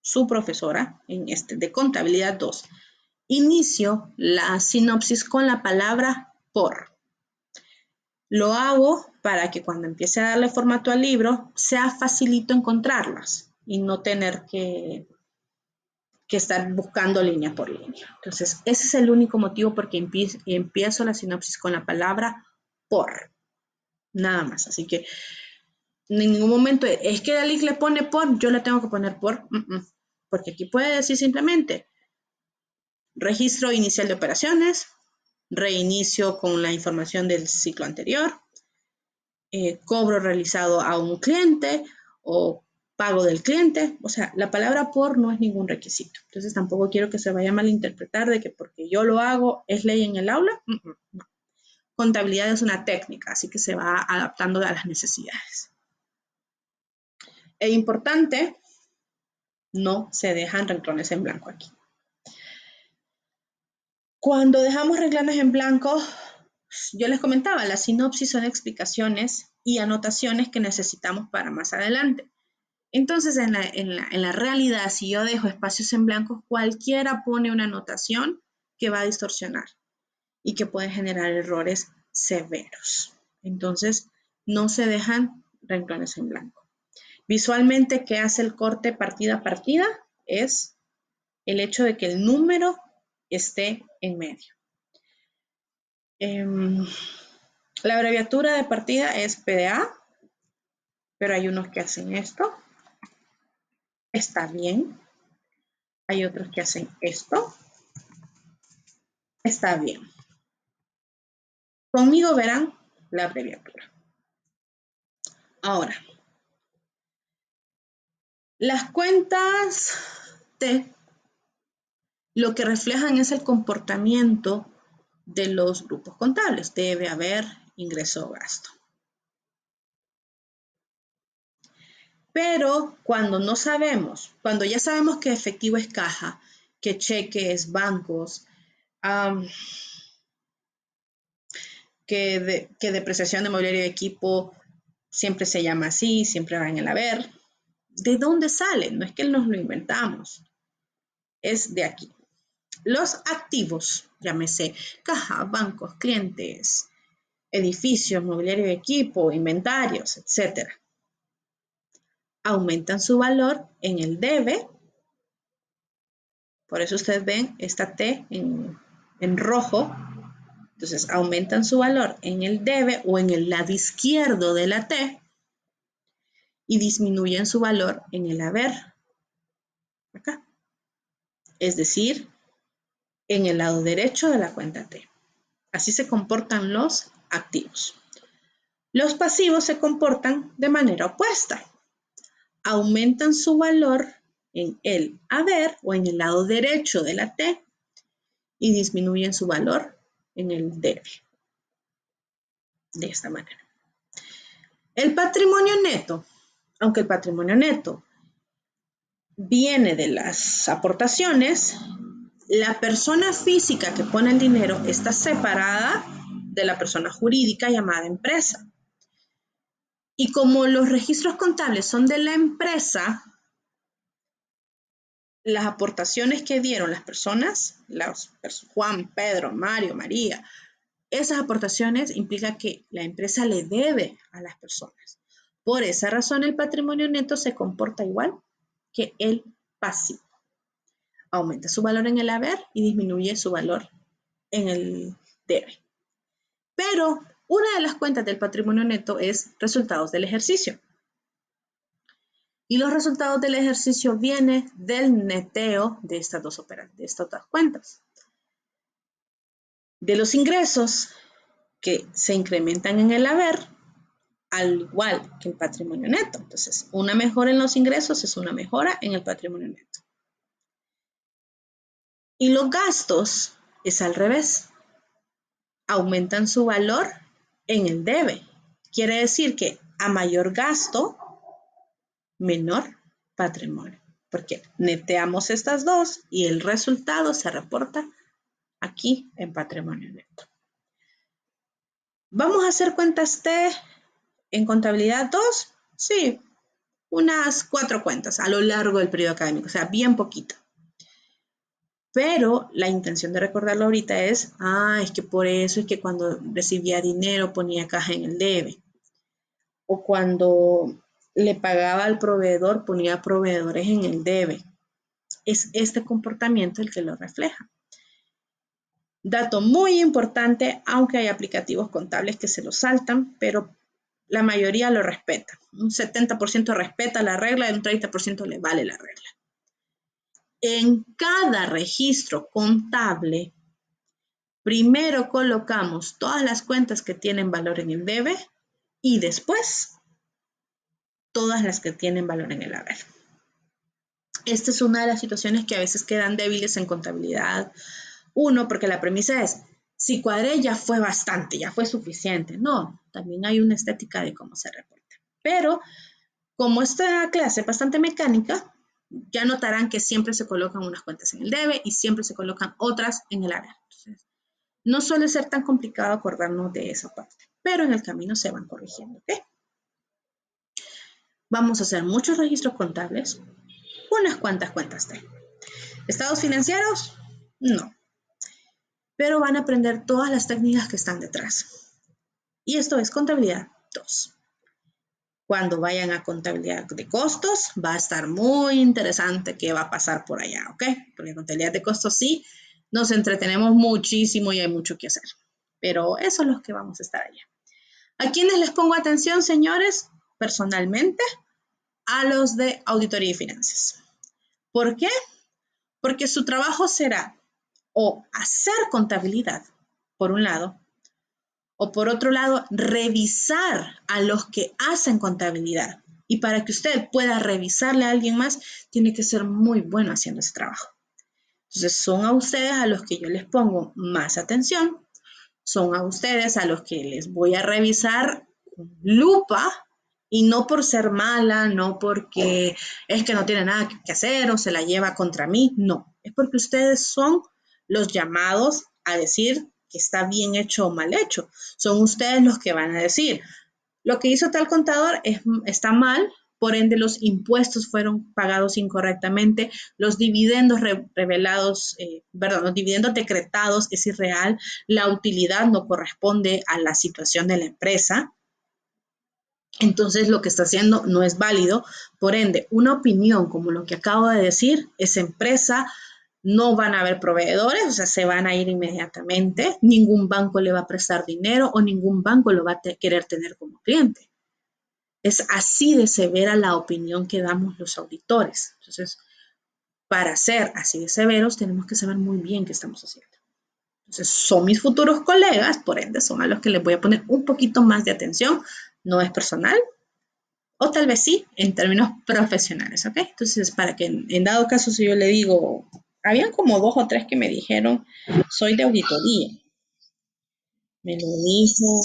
su profesora, de contabilidad 2, inicio la sinopsis con la palabra por. Lo hago para que cuando empiece a darle formato al libro sea facilito encontrarlas y no tener que que estar buscando línea por línea. Entonces, ese es el único motivo por qué empiezo la sinopsis con la palabra por. Nada más. Así que en ningún momento es que Dalí le pone por, yo le tengo que poner por. Porque aquí puede decir simplemente registro inicial de operaciones, reinicio con la información del ciclo anterior, cobro realizado a un cliente o pago del cliente. O sea, la palabra por no es ningún requisito. Entonces tampoco quiero que se vaya a malinterpretar de que porque yo lo hago es ley en el aula. No. Contabilidad es una técnica, así que se va adaptando a las necesidades. Es importante, no se dejan renglones en blanco aquí. Cuando dejamos renglones en blanco, yo les comentaba, la sinopsis son explicaciones y anotaciones que necesitamos para más adelante. Entonces, en la realidad, si yo dejo espacios en blanco, cualquiera pone una anotación que va a distorsionar y que puede generar errores severos. Entonces, no se dejan renglones en blanco. Visualmente, ¿qué hace el corte partida a partida? Es el hecho de que el número esté en medio. La abreviatura de partida es PDA, pero hay unos que hacen esto. Está bien. Hay otros que hacen esto. Está bien. Conmigo verán la abreviatura. Ahora, las cuentas T lo que reflejan es el comportamiento de los grupos contables. Debe haber ingreso o gasto. Pero cuando no sabemos, cuando ya sabemos que efectivo es caja, que cheque es bancos, que depreciación de mobiliario y equipo siempre se llama así, siempre va en el haber. ¿De dónde sale? No es que nos lo inventamos, es de aquí. Los activos, llámese caja, bancos, clientes, edificios, mobiliario de equipo, inventarios, etc. Aumentan su valor en el debe. Por eso ustedes ven esta T en rojo. Entonces, aumentan su valor en el debe o en el lado izquierdo de la T y disminuyen su valor en el haber. Acá. Es decir, en el lado derecho de la cuenta T. Así se comportan los activos. Los pasivos se comportan de manera opuesta. Aumentan su valor en el haber o en el lado derecho de la T y disminuyen su valor en el debe. De esta manera. El patrimonio neto, aunque el patrimonio neto viene de las aportaciones, la persona física que pone el dinero está separada de la persona jurídica llamada empresa. Y como los registros contables son de la empresa, las aportaciones que dieron las personas, Juan, Pedro, Mario, María, esas aportaciones implican que la empresa le debe a las personas. Por esa razón, el patrimonio neto se comporta igual que el pasivo. Aumenta su valor en el haber y disminuye su valor en el debe. Pero una de las cuentas del patrimonio neto es resultados del ejercicio. Y los resultados del ejercicio vienen del neteo de estas dos cuentas. De los ingresos que se incrementan en el haber, al igual que el patrimonio neto. Entonces, una mejora en los ingresos es una mejora en el patrimonio neto. Y los gastos es al revés. Aumentan su valor en el debe. Quiere decir que a mayor gasto, menor patrimonio. Porque neteamos estas dos y el resultado se reporta aquí en patrimonio neto. ¿Vamos a hacer cuentas T en contabilidad 2? Sí, unas 4 cuentas a lo largo del periodo académico, o sea, bien poquito. Pero la intención de recordarlo ahorita es, es que por eso es que cuando recibía dinero ponía caja en el debe. O cuando le pagaba al proveedor ponía proveedores en el debe. es este comportamiento el que lo refleja. Dato muy importante, aunque hay aplicativos contables que se lo saltan, pero la mayoría lo respeta. Un 70% respeta la regla y un 30% le vale la regla. En cada registro contable, primero colocamos todas las cuentas que tienen valor en el debe y después todas las que tienen valor en el haber. Esta es una de las situaciones que a veces quedan débiles en contabilidad. Uno, porque la premisa es, si cuadré ya fue bastante, ya fue suficiente. No, también hay una estética de cómo se reporta. Pero como esta clase es bastante mecánica, ya notarán que siempre se colocan unas cuentas en el debe y siempre se colocan otras en el haber. Entonces, no suele ser tan complicado acordarnos de esa parte, pero en el camino se van corrigiendo, ¿ok? Vamos a hacer muchos registros contables, unas cuantas cuentas de estados financieros, no, pero van a aprender todas las técnicas que están detrás. Y esto es contabilidad 2. Cuando vayan a contabilidad de costos, va a estar muy interesante qué va a pasar por allá, ¿ok? Porque contabilidad de costos sí, nos entretenemos muchísimo y hay mucho que hacer. Pero eso es lo que vamos a estar allá. ¿A quiénes les pongo atención, señores? Personalmente, a los de auditoría y finanzas. ¿Por qué? Porque su trabajo será o hacer contabilidad, por un lado, o por otro lado, revisar a los que hacen contabilidad. Y para que usted pueda revisarle a alguien más, tiene que ser muy bueno haciendo ese trabajo. Entonces, son a ustedes a los que yo les pongo más atención, son a ustedes a los que les voy a revisar con lupa y no por ser mala, no porque es que no tiene nada que hacer o se la lleva contra mí, no, es porque ustedes son los llamados a decir que está bien hecho o mal hecho. Son ustedes los que van a decir, lo que hizo tal contador está mal, por ende los impuestos fueron pagados incorrectamente, los dividendos revelados, los dividendos decretados es irreal, la utilidad no corresponde a la situación de la empresa, entonces lo que está haciendo no es válido, por ende una opinión como lo que acabo de decir, esa empresa no van a haber proveedores, o sea, se van a ir inmediatamente, ningún banco le va a prestar dinero o ningún banco lo va a querer tener como cliente. Es así de severa la opinión que damos los auditores. Entonces, para ser así de severos, tenemos que saber muy bien qué estamos haciendo. Entonces, son mis futuros colegas, por ende, son a los que les voy a poner un poquito más de atención. No es personal, o tal vez sí, en términos profesionales, ¿ok? Entonces, para que en dado caso, si yo le digo, habían como 2 o 3 que me dijeron, soy de auditoría. Me lo dijo,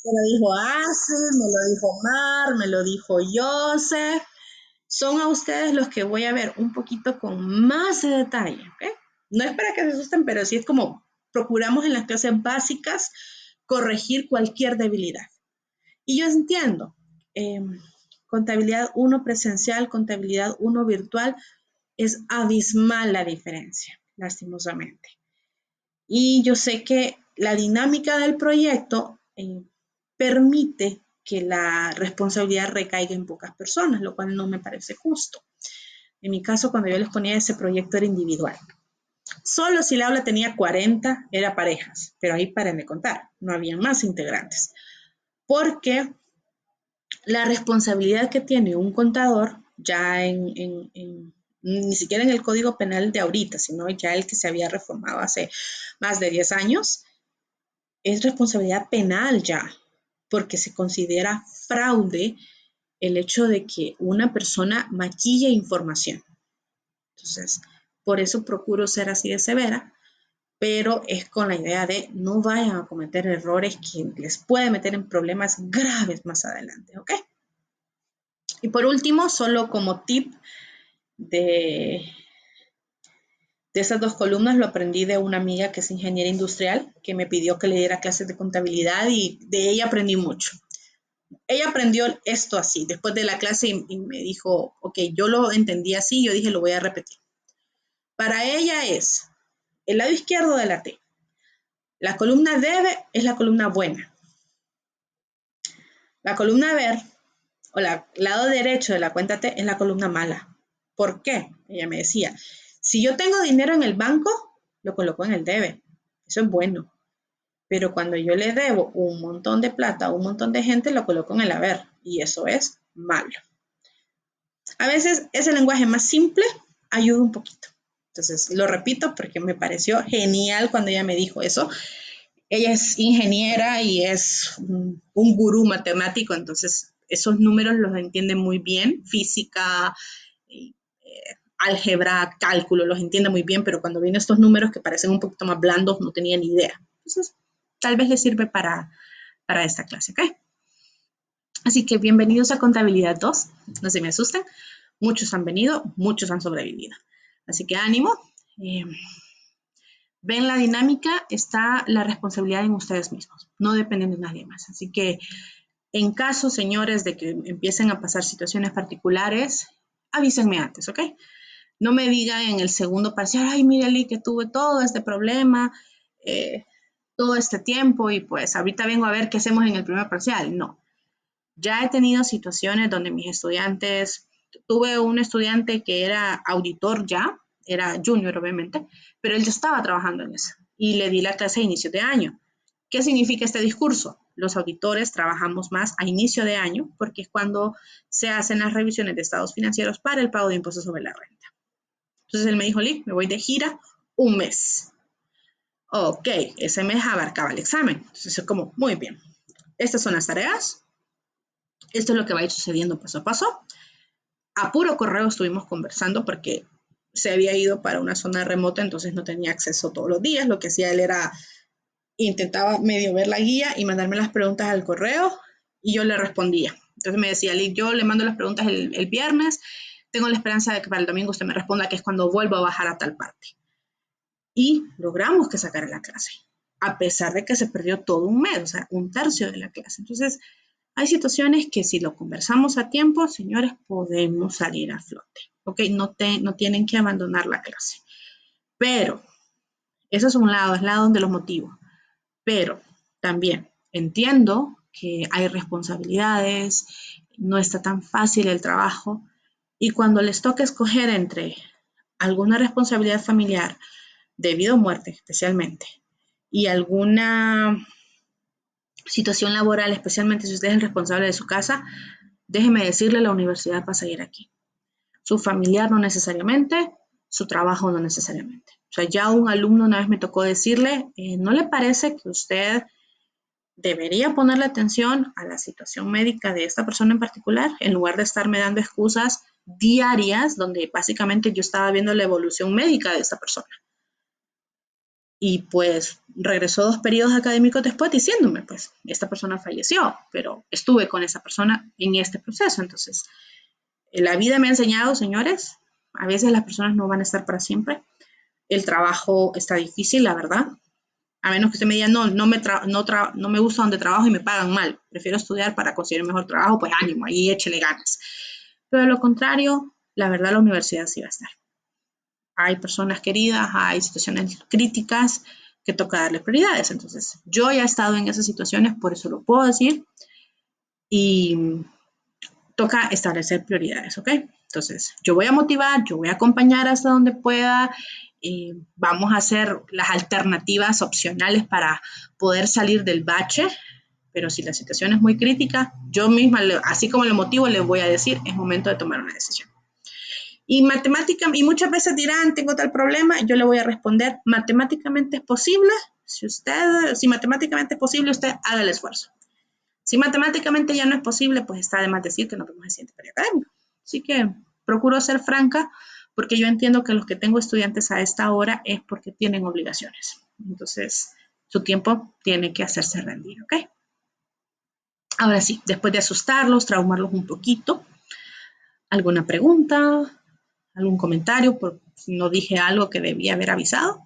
me lo dijo Ace, me lo dijo Mar, me lo dijo Joseph. Son a ustedes los que voy a ver un poquito con más de detalle, ¿ok? No es para que se asusten, pero sí es como procuramos en las clases básicas corregir cualquier debilidad. Y yo entiendo, eh, contabilidad 1 presencial, contabilidad 1 virtual, es abismal la diferencia, lastimosamente. Y yo sé que la dinámica del proyecto permite que la responsabilidad recaiga en pocas personas, lo cual no me parece justo. En mi caso, cuando yo les ponía ese proyecto era individual. Solo si la aula tenía 40, era parejas, pero ahí paren de contar, no había más integrantes. Porque la responsabilidad que tiene un contador, ya ni siquiera en el Código Penal de ahorita, sino ya el que se había reformado hace más de 10 años, es responsabilidad penal ya, porque se considera fraude el hecho de que una persona maquille información. Entonces, por eso procuro ser así de severa, pero es con la idea de no vayan a cometer errores que les puede meter en problemas graves más adelante, ¿ok? Y por último, solo como tip de, de esas 2 columnas, lo aprendí de una amiga que es ingeniera industrial, que me pidió que le diera clases de contabilidad y de ella aprendí mucho. Ella aprendió esto así, después de la clase y me dijo, ok, yo lo entendí así, yo dije, lo voy a repetir. Para ella es el lado izquierdo de la T. La columna debe es la columna buena. La columna ver, o el lado derecho de la cuenta T, es la columna mala. ¿Por qué? Ella me decía, si yo tengo dinero en el banco, lo coloco en el debe. Eso es bueno. Pero cuando yo le debo un montón de plata a un montón de gente, lo coloco en el haber. Y eso es malo. A veces ese lenguaje más simple ayuda un poquito. Entonces, lo repito porque me pareció genial cuando ella me dijo eso. Ella es ingeniera y es un gurú matemático, entonces esos números los entiende muy bien, física, eh, álgebra, cálculo, los entiende muy bien, pero cuando vienen estos números que parecen un poquito más blandos, no tenía ni idea. Entonces, tal vez le sirve para esta clase, ¿ok? Así que bienvenidos a Contabilidad 2, no se me asusten, muchos han venido, muchos han sobrevivido. Así que ánimo. Eh, Ven la dinámica, está la responsabilidad en ustedes mismos, no dependen de nadie más. Así que en caso, señores, de que empiecen a pasar situaciones particulares, avísenme antes, ¿ok? No me digan en el segundo parcial, ay, mira, Lee, que tuve todo este problema, eh, todo este tiempo y pues ahorita vengo a ver qué hacemos en el primer parcial. No, ya he tenido situaciones donde mis estudiantes, tuve un estudiante que era auditor ya, era junior obviamente, pero él ya estaba trabajando en eso y le di la clase a inicio de año. ¿Qué significa este discurso? Los auditores trabajamos más a inicio de año porque es cuando se hacen las revisiones de estados financieros para el pago de impuestos sobre la renta. Entonces él me dijo, Lee, me voy de gira un mes. Ok, ese mes abarcaba el examen. Entonces es como, muy bien. Estas son las tareas, esto es lo que va a ir sucediendo paso a paso. A puro correo estuvimos conversando porque se había ido para una zona remota, entonces no tenía acceso todos los días. Lo que hacía él era, intentaba medio ver la guía y mandarme las preguntas al correo y yo le respondía. Entonces me decía, yo le mando las preguntas el viernes, tengo la esperanza de que para el domingo usted me responda, que es cuando vuelvo a bajar a tal parte. Y logramos que sacara la clase, a pesar de que se perdió todo un mes, o sea, un tercio de la clase. Entonces, hay situaciones que si lo conversamos a tiempo, señores, podemos salir a flote. ¿Ok? No tienen que abandonar la clase. Pero, eso es un lado, es el lado donde los motivo. Pero también entiendo que hay responsabilidades, no está tan fácil el trabajo. Y cuando les toca escoger entre alguna responsabilidad familiar, debido a muerte especialmente, y alguna situación laboral, especialmente si usted es el responsable de su casa, déjeme decirle, la universidad va a seguir aquí. Su familiar no necesariamente, su trabajo no necesariamente. O sea, ya un alumno una vez me tocó decirle, ¿no le parece que usted debería ponerle atención a la situación médica de esta persona en particular, en lugar de estarme dando excusas diarias donde básicamente yo estaba viendo la evolución médica de esta persona? Y pues regresó 2 periodos académicos después diciéndome, pues, esta persona falleció, pero estuve con esa persona en este proceso. Entonces, la vida me ha enseñado, señores, a veces las personas no van a estar para siempre. El trabajo está difícil, la verdad. A menos que usted me diga, no me gusta donde trabajo y me pagan mal. Prefiero estudiar para conseguir un mejor trabajo, pues ánimo, ahí échele ganas. Pero de lo contrario, la verdad la universidad sí va a estar. Hay personas queridas, hay situaciones críticas que toca darle prioridades. Entonces, yo ya he estado en esas situaciones, por eso lo puedo decir. Y toca establecer prioridades, ¿ok? Entonces, yo voy a motivar, yo voy a acompañar hasta donde pueda, vamos a hacer las alternativas opcionales para poder salir del bache, pero si la situación es muy crítica, yo misma, así como lo motivo, le voy a decir, es momento de tomar una decisión. Y matemática, y muchas veces dirán, tengo tal problema, yo le voy a responder, matemáticamente es posible, si matemáticamente es posible, usted haga el esfuerzo. Si matemáticamente ya no es posible, pues está de más decir que no vemos el siguiente periodo académico. Así que procuro ser franca porque yo entiendo que los que tengo estudiantes a esta hora es porque tienen obligaciones. Entonces, su tiempo tiene que hacerse rendir, ¿ok? Ahora sí, después de asustarlos, traumarlos un poquito, ¿alguna pregunta? ¿Algún comentario? Por si no dije algo que debía haber avisado.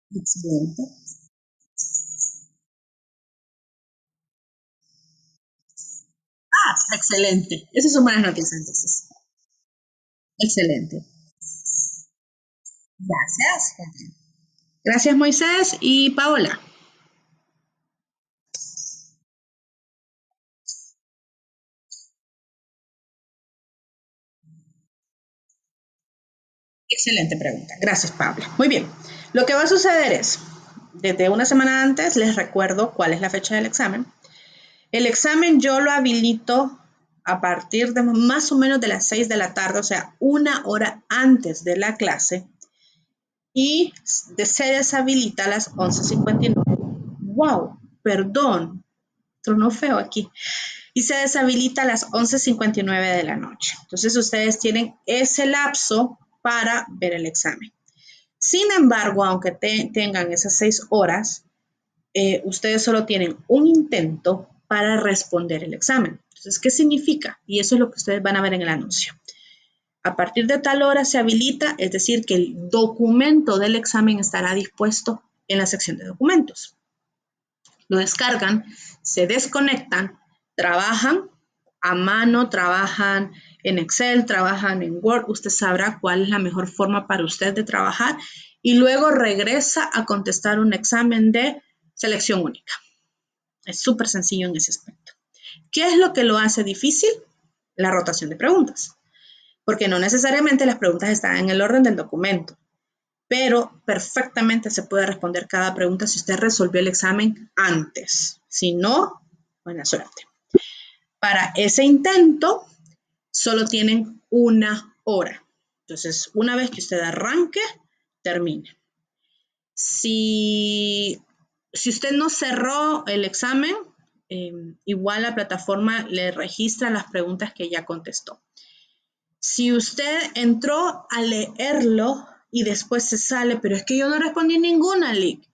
Excelente. Excelente. Esas son buenas noticias entonces. Excelente. Gracias. Gracias, Moisés y Paola. Excelente pregunta. Gracias, Paola. Muy bien. Lo que va a suceder es, desde una semana antes les recuerdo cuál es la fecha del examen. El examen yo lo habilito a partir de más o menos de las 6 de la tarde, o sea, una hora antes de la clase, y se deshabilita a las 11:59. ¡Wow! Perdón, tronó feo aquí. Y se deshabilita a las 11:59 de la noche. Entonces ustedes tienen ese lapso para ver el examen. Sin embargo, aunque tengan esas 6 horas, ustedes solo tienen un intento para responder el examen. Entonces, ¿qué significa? Y eso es lo que ustedes van a ver en el anuncio. A partir de tal hora se habilita, es decir, que el documento del examen estará dispuesto en la sección de documentos. Lo descargan, se desconectan, trabajan a mano, trabajan en Excel, trabajan en Word, usted sabrá cuál es la mejor forma para usted de trabajar y luego regresa a contestar un examen de selección única. Es súper sencillo en ese aspecto. ¿Qué es lo que lo hace difícil? La rotación de preguntas, porque no necesariamente las preguntas están en el orden del documento, pero perfectamente se puede responder cada pregunta si usted resolvió el examen antes. Si no, buena suerte. Para ese intento, solo tienen una hora. Entonces, una vez que usted arranque, termine. Si usted no cerró el examen, igual la plataforma le registra las preguntas que ya contestó. Si usted entró a leerlo y después se sale, pero es que yo no respondí ninguna, Lick,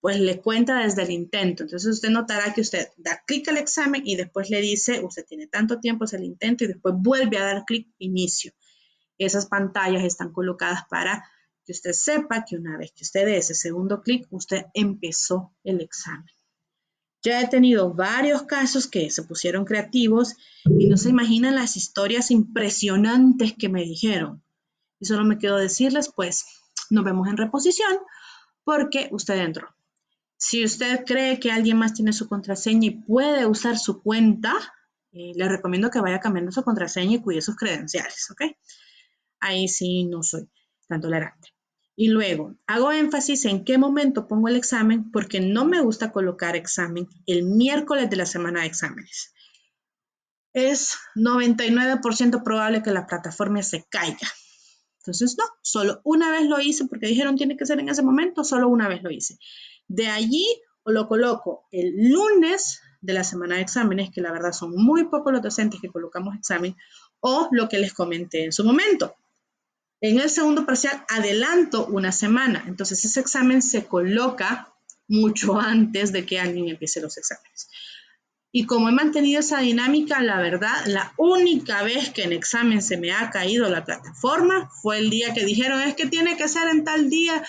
pues le cuenta desde el intento. Entonces usted notará que usted da clic al examen y después le dice, usted tiene tanto tiempo, es el intento, y después vuelve a dar clic inicio. Esas pantallas están colocadas para que usted sepa que una vez que usted dé ese segundo clic, usted empezó el examen. Ya he tenido varios casos que se pusieron creativos y no se imaginan las historias impresionantes que me dijeron. Y solo me quedo decirles, pues, nos vemos en reposición porque usted entró. Si usted cree que alguien más tiene su contraseña y puede usar su cuenta, le recomiendo que vaya cambiando su contraseña y cuide sus credenciales, ¿ok? Ahí sí no soy tan tolerante. Y luego, hago énfasis en qué momento pongo el examen porque no me gusta colocar examen el miércoles de la semana de exámenes. Es 99% probable que la plataforma se caiga. Entonces, no, solo una vez lo hice porque dijeron tiene que ser en ese momento, solo una vez lo hice. De allí lo coloco el lunes de la semana de exámenes, que la verdad son muy pocos los docentes que colocamos examen, o lo que les comenté en su momento. En el segundo parcial adelanto una semana, entonces ese examen se coloca mucho antes de que alguien empiece los exámenes. Y como he mantenido esa dinámica, la verdad, la única vez que en examen se me ha caído la plataforma fue el día que dijeron es que tiene que ser en tal día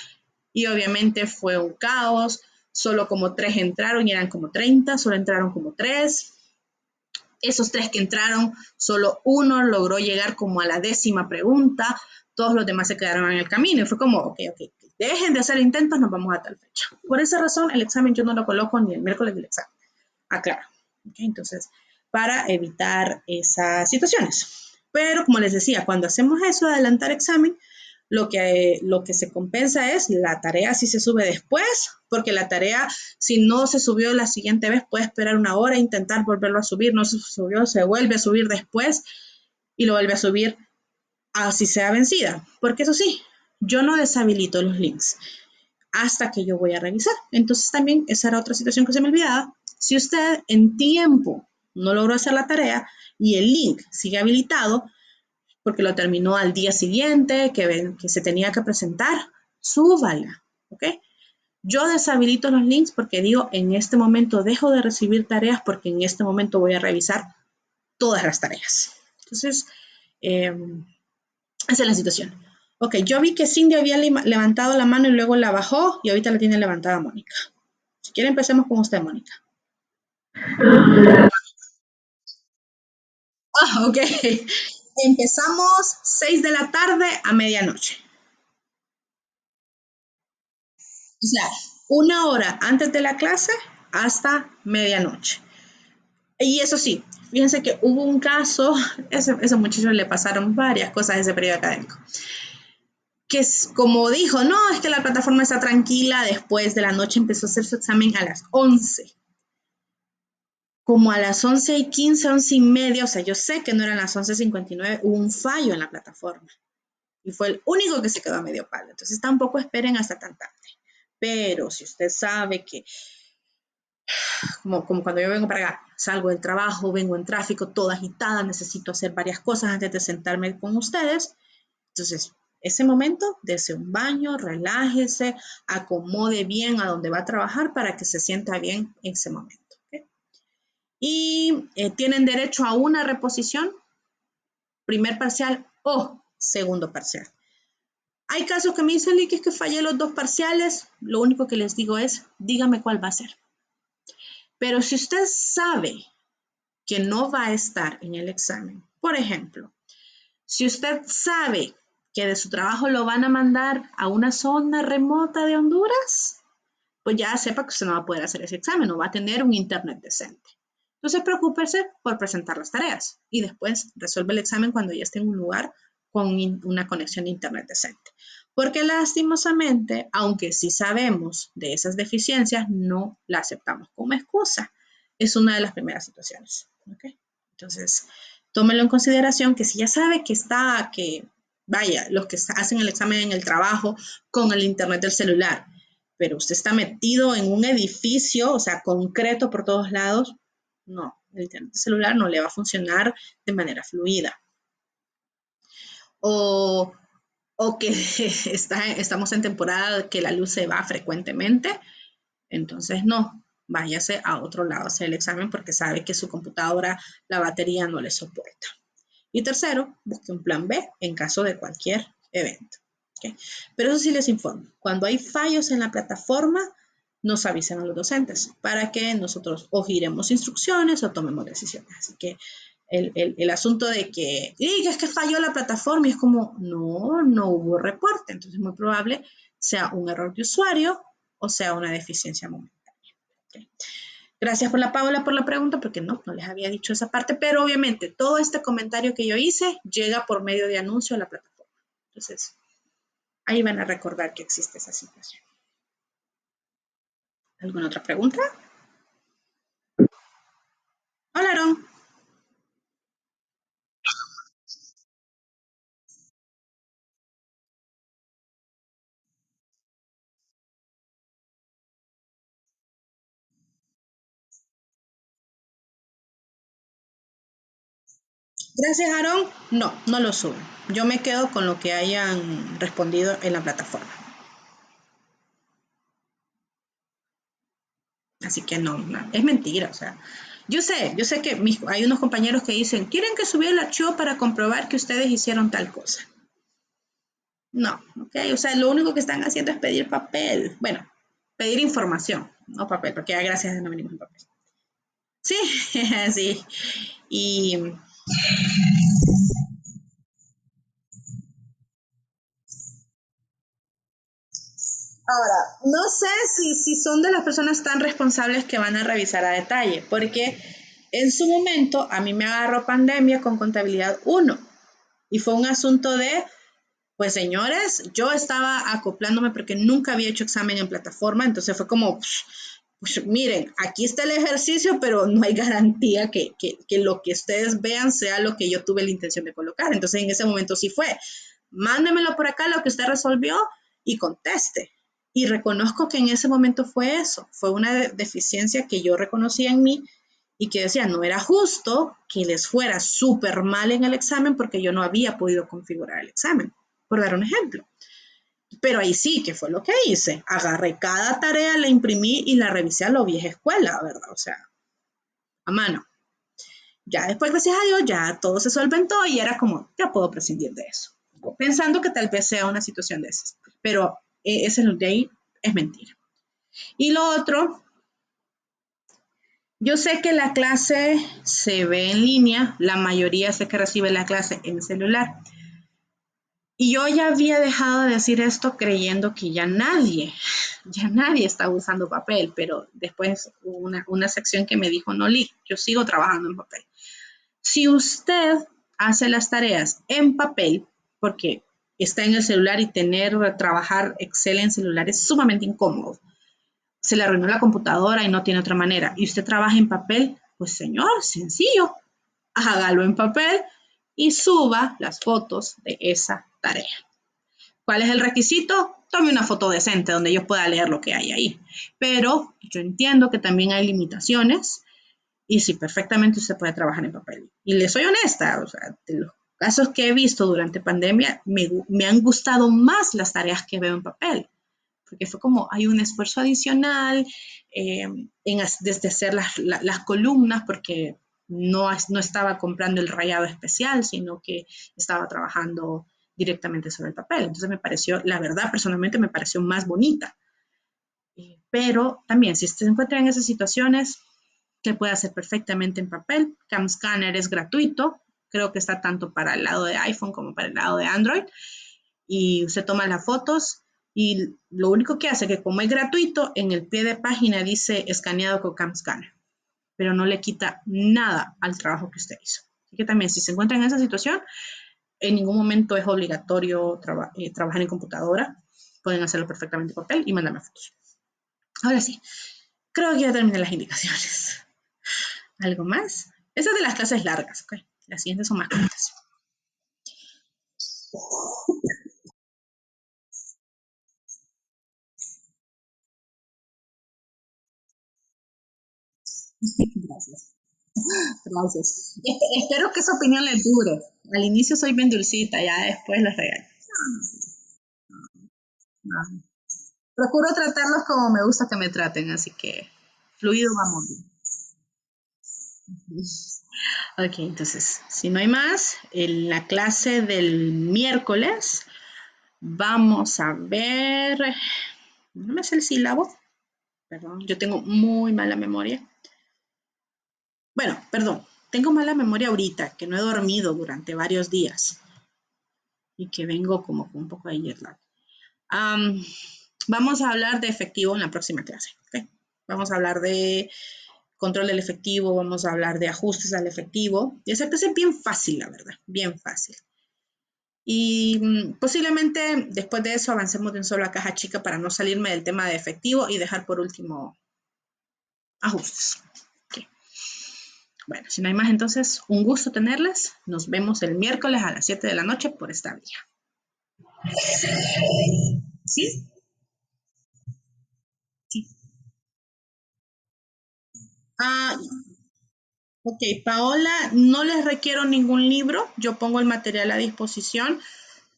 y obviamente fue un caos, solo como 3 entraron y eran como 30, solo entraron como 3. Esos 3 que entraron, solo uno logró llegar como a la 10ª pregunta, todos los demás se quedaron en el camino y fue como, ok, dejen de hacer intentos, nos vamos a tal fecha. Por esa razón, el examen yo no lo coloco ni el miércoles del examen. Aclaro. Okay, entonces, para evitar esas situaciones. Pero como les decía, cuando hacemos eso de adelantar examen, lo que se compensa es la tarea si se sube después, porque la tarea si no se subió la siguiente vez puede esperar una hora, intentar volverlo a subir, no se subió, se vuelve a subir después y lo vuelve a subir así sea vencida. Porque eso sí, yo no deshabilito los links hasta que yo voy a revisar. Entonces también esa era otra situación que se me olvidaba. Si usted en tiempo no logró hacer la tarea y el link sigue habilitado porque lo terminó al día siguiente, que se tenía que presentar, súbala, ¿ok? Yo deshabilito los links porque digo, en este momento dejo de recibir tareas porque en este momento voy a revisar todas las tareas. Entonces, eh, esa es la situación. Ok, yo vi que Cindy había levantado la mano y luego la bajó y ahorita la tiene levantada Mónica. Si quiere empecemos con usted, Mónica. Ah, ok. Empezamos 6 de la tarde a medianoche. O sea, 1 hora antes de la clase hasta medianoche. Y eso sí, fíjense que hubo un caso, ese muchacho le pasaron varias cosas a ese periodo académico, que es, como dijo, no, es que la plataforma está tranquila, después de la noche empezó a hacer su examen a las 11. Como a las 11:15, 11:30, o sea, yo sé que no eran las 11:59, hubo un fallo en la plataforma. Y fue el único que se quedó a medio palo. Entonces tampoco esperen hasta tan tarde. Pero si usted sabe que, como cuando yo vengo para acá, salgo del trabajo, vengo en tráfico, toda agitada, necesito hacer varias cosas antes de sentarme con ustedes, entonces ese momento, dese un baño, relájese, acomode bien a donde va a trabajar para que se sienta bien en ese momento. ¿Okay? Y tienen derecho a una reposición, primer parcial o segundo parcial. Hay casos que me dicen que es que fallé los 2 parciales, lo único que les digo es, dígame cuál va a ser. Pero si usted sabe que no va a estar en el examen, por ejemplo, si usted sabe que de su trabajo lo van a mandar a una zona remota de Honduras, pues ya sepa que usted no va a poder hacer ese examen, no va a tener un internet decente. Entonces preocúpese por presentar las tareas y después resuelve el examen cuando ya esté en un lugar con una conexión de internet decente. Porque lastimosamente, aunque sí sabemos de esas deficiencias, no la aceptamos como excusa. Es una de las primeras situaciones. ¿Okay? Entonces, tómelo en consideración que si ya sabe que vaya, los que hacen el examen en el trabajo con el internet del celular, pero usted está metido en un edificio, o sea, concreto por todos lados, no, el internet celular no le va a funcionar de manera fluida. O, o que estamos en temporada que la luz se va frecuentemente, entonces no, váyase a otro lado a hacer el examen porque sabe que su computadora, la batería no le soporta. Y tercero, busque un plan B en caso de cualquier evento. ¿Okay? Pero eso sí les informo, cuando hay fallos en la plataforma, nos avisan a los docentes para que nosotros o giremos instrucciones o tomemos decisiones. Así que el asunto de que, es que falló la plataforma y es como, no hubo reporte. Entonces, muy probable sea un error de usuario o sea una deficiencia momentánea. ¿Okay? Gracias por Paula por la pregunta, porque no les había dicho esa parte, pero obviamente todo este comentario que yo hice llega por medio de anuncio a la plataforma. Entonces, ahí van a recordar que existe esa situación. ¿Alguna otra pregunta? Hola, Aaron. Gracias, Aaron. No lo suben. Yo me quedo con lo que hayan respondido en la plataforma. Así que no, es mentira, o sea. Yo sé que hay unos compañeros que dicen, ¿quieren que subiera el archivo para comprobar que ustedes hicieron tal cosa? No, ok, o sea, lo único que están haciendo es pedir papel. Bueno, pedir información, no papel, porque ya gracias a Dios no venimos en papel. Sí, sí. Y ahora, no sé si son de las personas tan responsables que van a revisar a detalle, porque en su momento a mí me agarró pandemia con contabilidad 1 y fue un asunto de, pues señores, yo estaba acoplándome porque nunca había hecho examen en plataforma, entonces fue como, pues miren, aquí está el ejercicio, pero no hay garantía que lo que ustedes vean sea lo que yo tuve la intención de colocar. Entonces en ese momento sí fue, mándemelo por acá lo que usted resolvió y conteste. Y reconozco que en ese momento fue eso, fue una deficiencia que yo reconocía en mí y que decía, no era justo que les fuera súper mal en el examen porque yo no había podido configurar el examen, por dar un ejemplo. Pero ahí sí, que fue lo que hice. Agarré cada tarea, la imprimí y la revisé a lo vieja escuela, ¿verdad? O sea, a mano. Ya después, gracias a Dios, ya todo se solventó y era como, ya puedo prescindir de eso. Pensando que tal vez sea una situación de esas. Pero ese de ahí es mentira. Y lo otro, yo sé que la clase se ve en línea, la mayoría sé que recibe la clase en celular, Y yo ya había dejado de decir esto creyendo que ya nadie estaba usando papel, pero después hubo una sección que me dijo, no, Lee, yo sigo trabajando en papel. Si usted hace las tareas en papel, porque está en el celular y trabajar Excel en celular es sumamente incómodo, se le arruinó la computadora y no tiene otra manera, y usted trabaja en papel, pues señor, sencillo, hágalo en papel y suba las fotos de esa tarea. ¿Cuál es el requisito? Tome una foto decente donde yo pueda leer lo que hay ahí. Pero yo entiendo que también hay limitaciones y sí, perfectamente usted puede trabajar en papel. Y le soy honesta, o sea, de los casos que he visto durante pandemia, me han gustado más las tareas que veo en papel, porque fue como hay un esfuerzo adicional desde hacer las columnas, porque no estaba comprando el rayado especial, sino que estaba trabajando directamente sobre el papel. Entonces me pareció, la verdad, personalmente me pareció más bonita. Pero también, si se encuentra en esas situaciones, que puede hacer perfectamente en papel. CamScanner es gratuito, creo que está tanto para el lado de iPhone como para el lado de Android. Y usted toma las fotos y lo único que hace es que como es gratuito, en el pie de página dice escaneado con CamScanner, pero no le quita nada al trabajo que usted hizo. Así que también, si se encuentra en esa situación, en ningún momento es obligatorio trabajar en computadora. Pueden hacerlo perfectamente en papel y mandarme fotos. Ahora sí, creo que ya terminé las indicaciones. ¿Algo más? Esas de las clases largas, ¿ok? Las siguientes son más cortas. Gracias. Gracias. Espero que esa opinión les dure. Al inicio soy bien dulcita, ya después les regaño. No. Procuro tratarlos como me gusta que me traten, así que fluido vamos bien. Ok, entonces, si no hay más, en la clase del miércoles vamos a ver, no me sé el sílabo, perdón, yo tengo muy mala memoria. Bueno, perdón, tengo mala memoria ahorita, que no he dormido durante varios días y que vengo como con un poco de jet lag. Um, Vamos a hablar de efectivo en la próxima clase. ¿Okay? Vamos a hablar de control del efectivo, vamos a hablar de ajustes al efectivo. Y esa clase es bien fácil, la verdad, bien fácil. Y posiblemente después de eso avancemos de un solo a caja chica para no salirme del tema de efectivo y dejar por último ajustes. Okay. Bueno, si no hay más, entonces un gusto tenerlas. Nos vemos el miércoles a las 7 de la noche por esta vía. ¿Sí? Sí. Ah, ok, Paola, no les requiero ningún libro, yo pongo el material a disposición,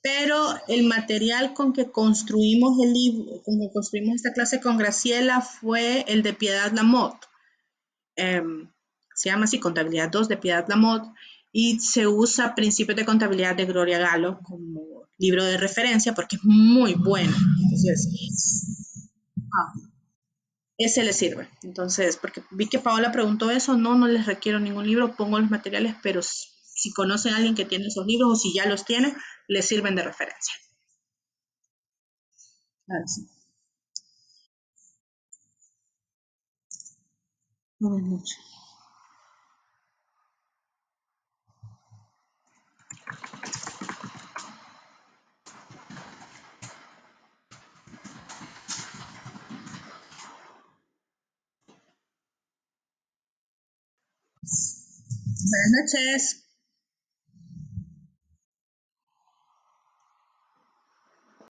pero el material con que construimos el libro, con que construimos esta clase con Graciela fue el de Piedad Lamotte. Se llama así Contabilidad 2 de Piedad Lamotte y se usa Principios de Contabilidad de Gloria Galo como libro de referencia porque es muy bueno. Entonces, ese le sirve. Entonces, porque vi que Paola preguntó eso, no les requiero ningún libro, pongo los materiales, pero si conocen a alguien que tiene esos libros o si ya los tiene, les sirven de referencia. Claro, sí. Buenas noches. Buenas noches.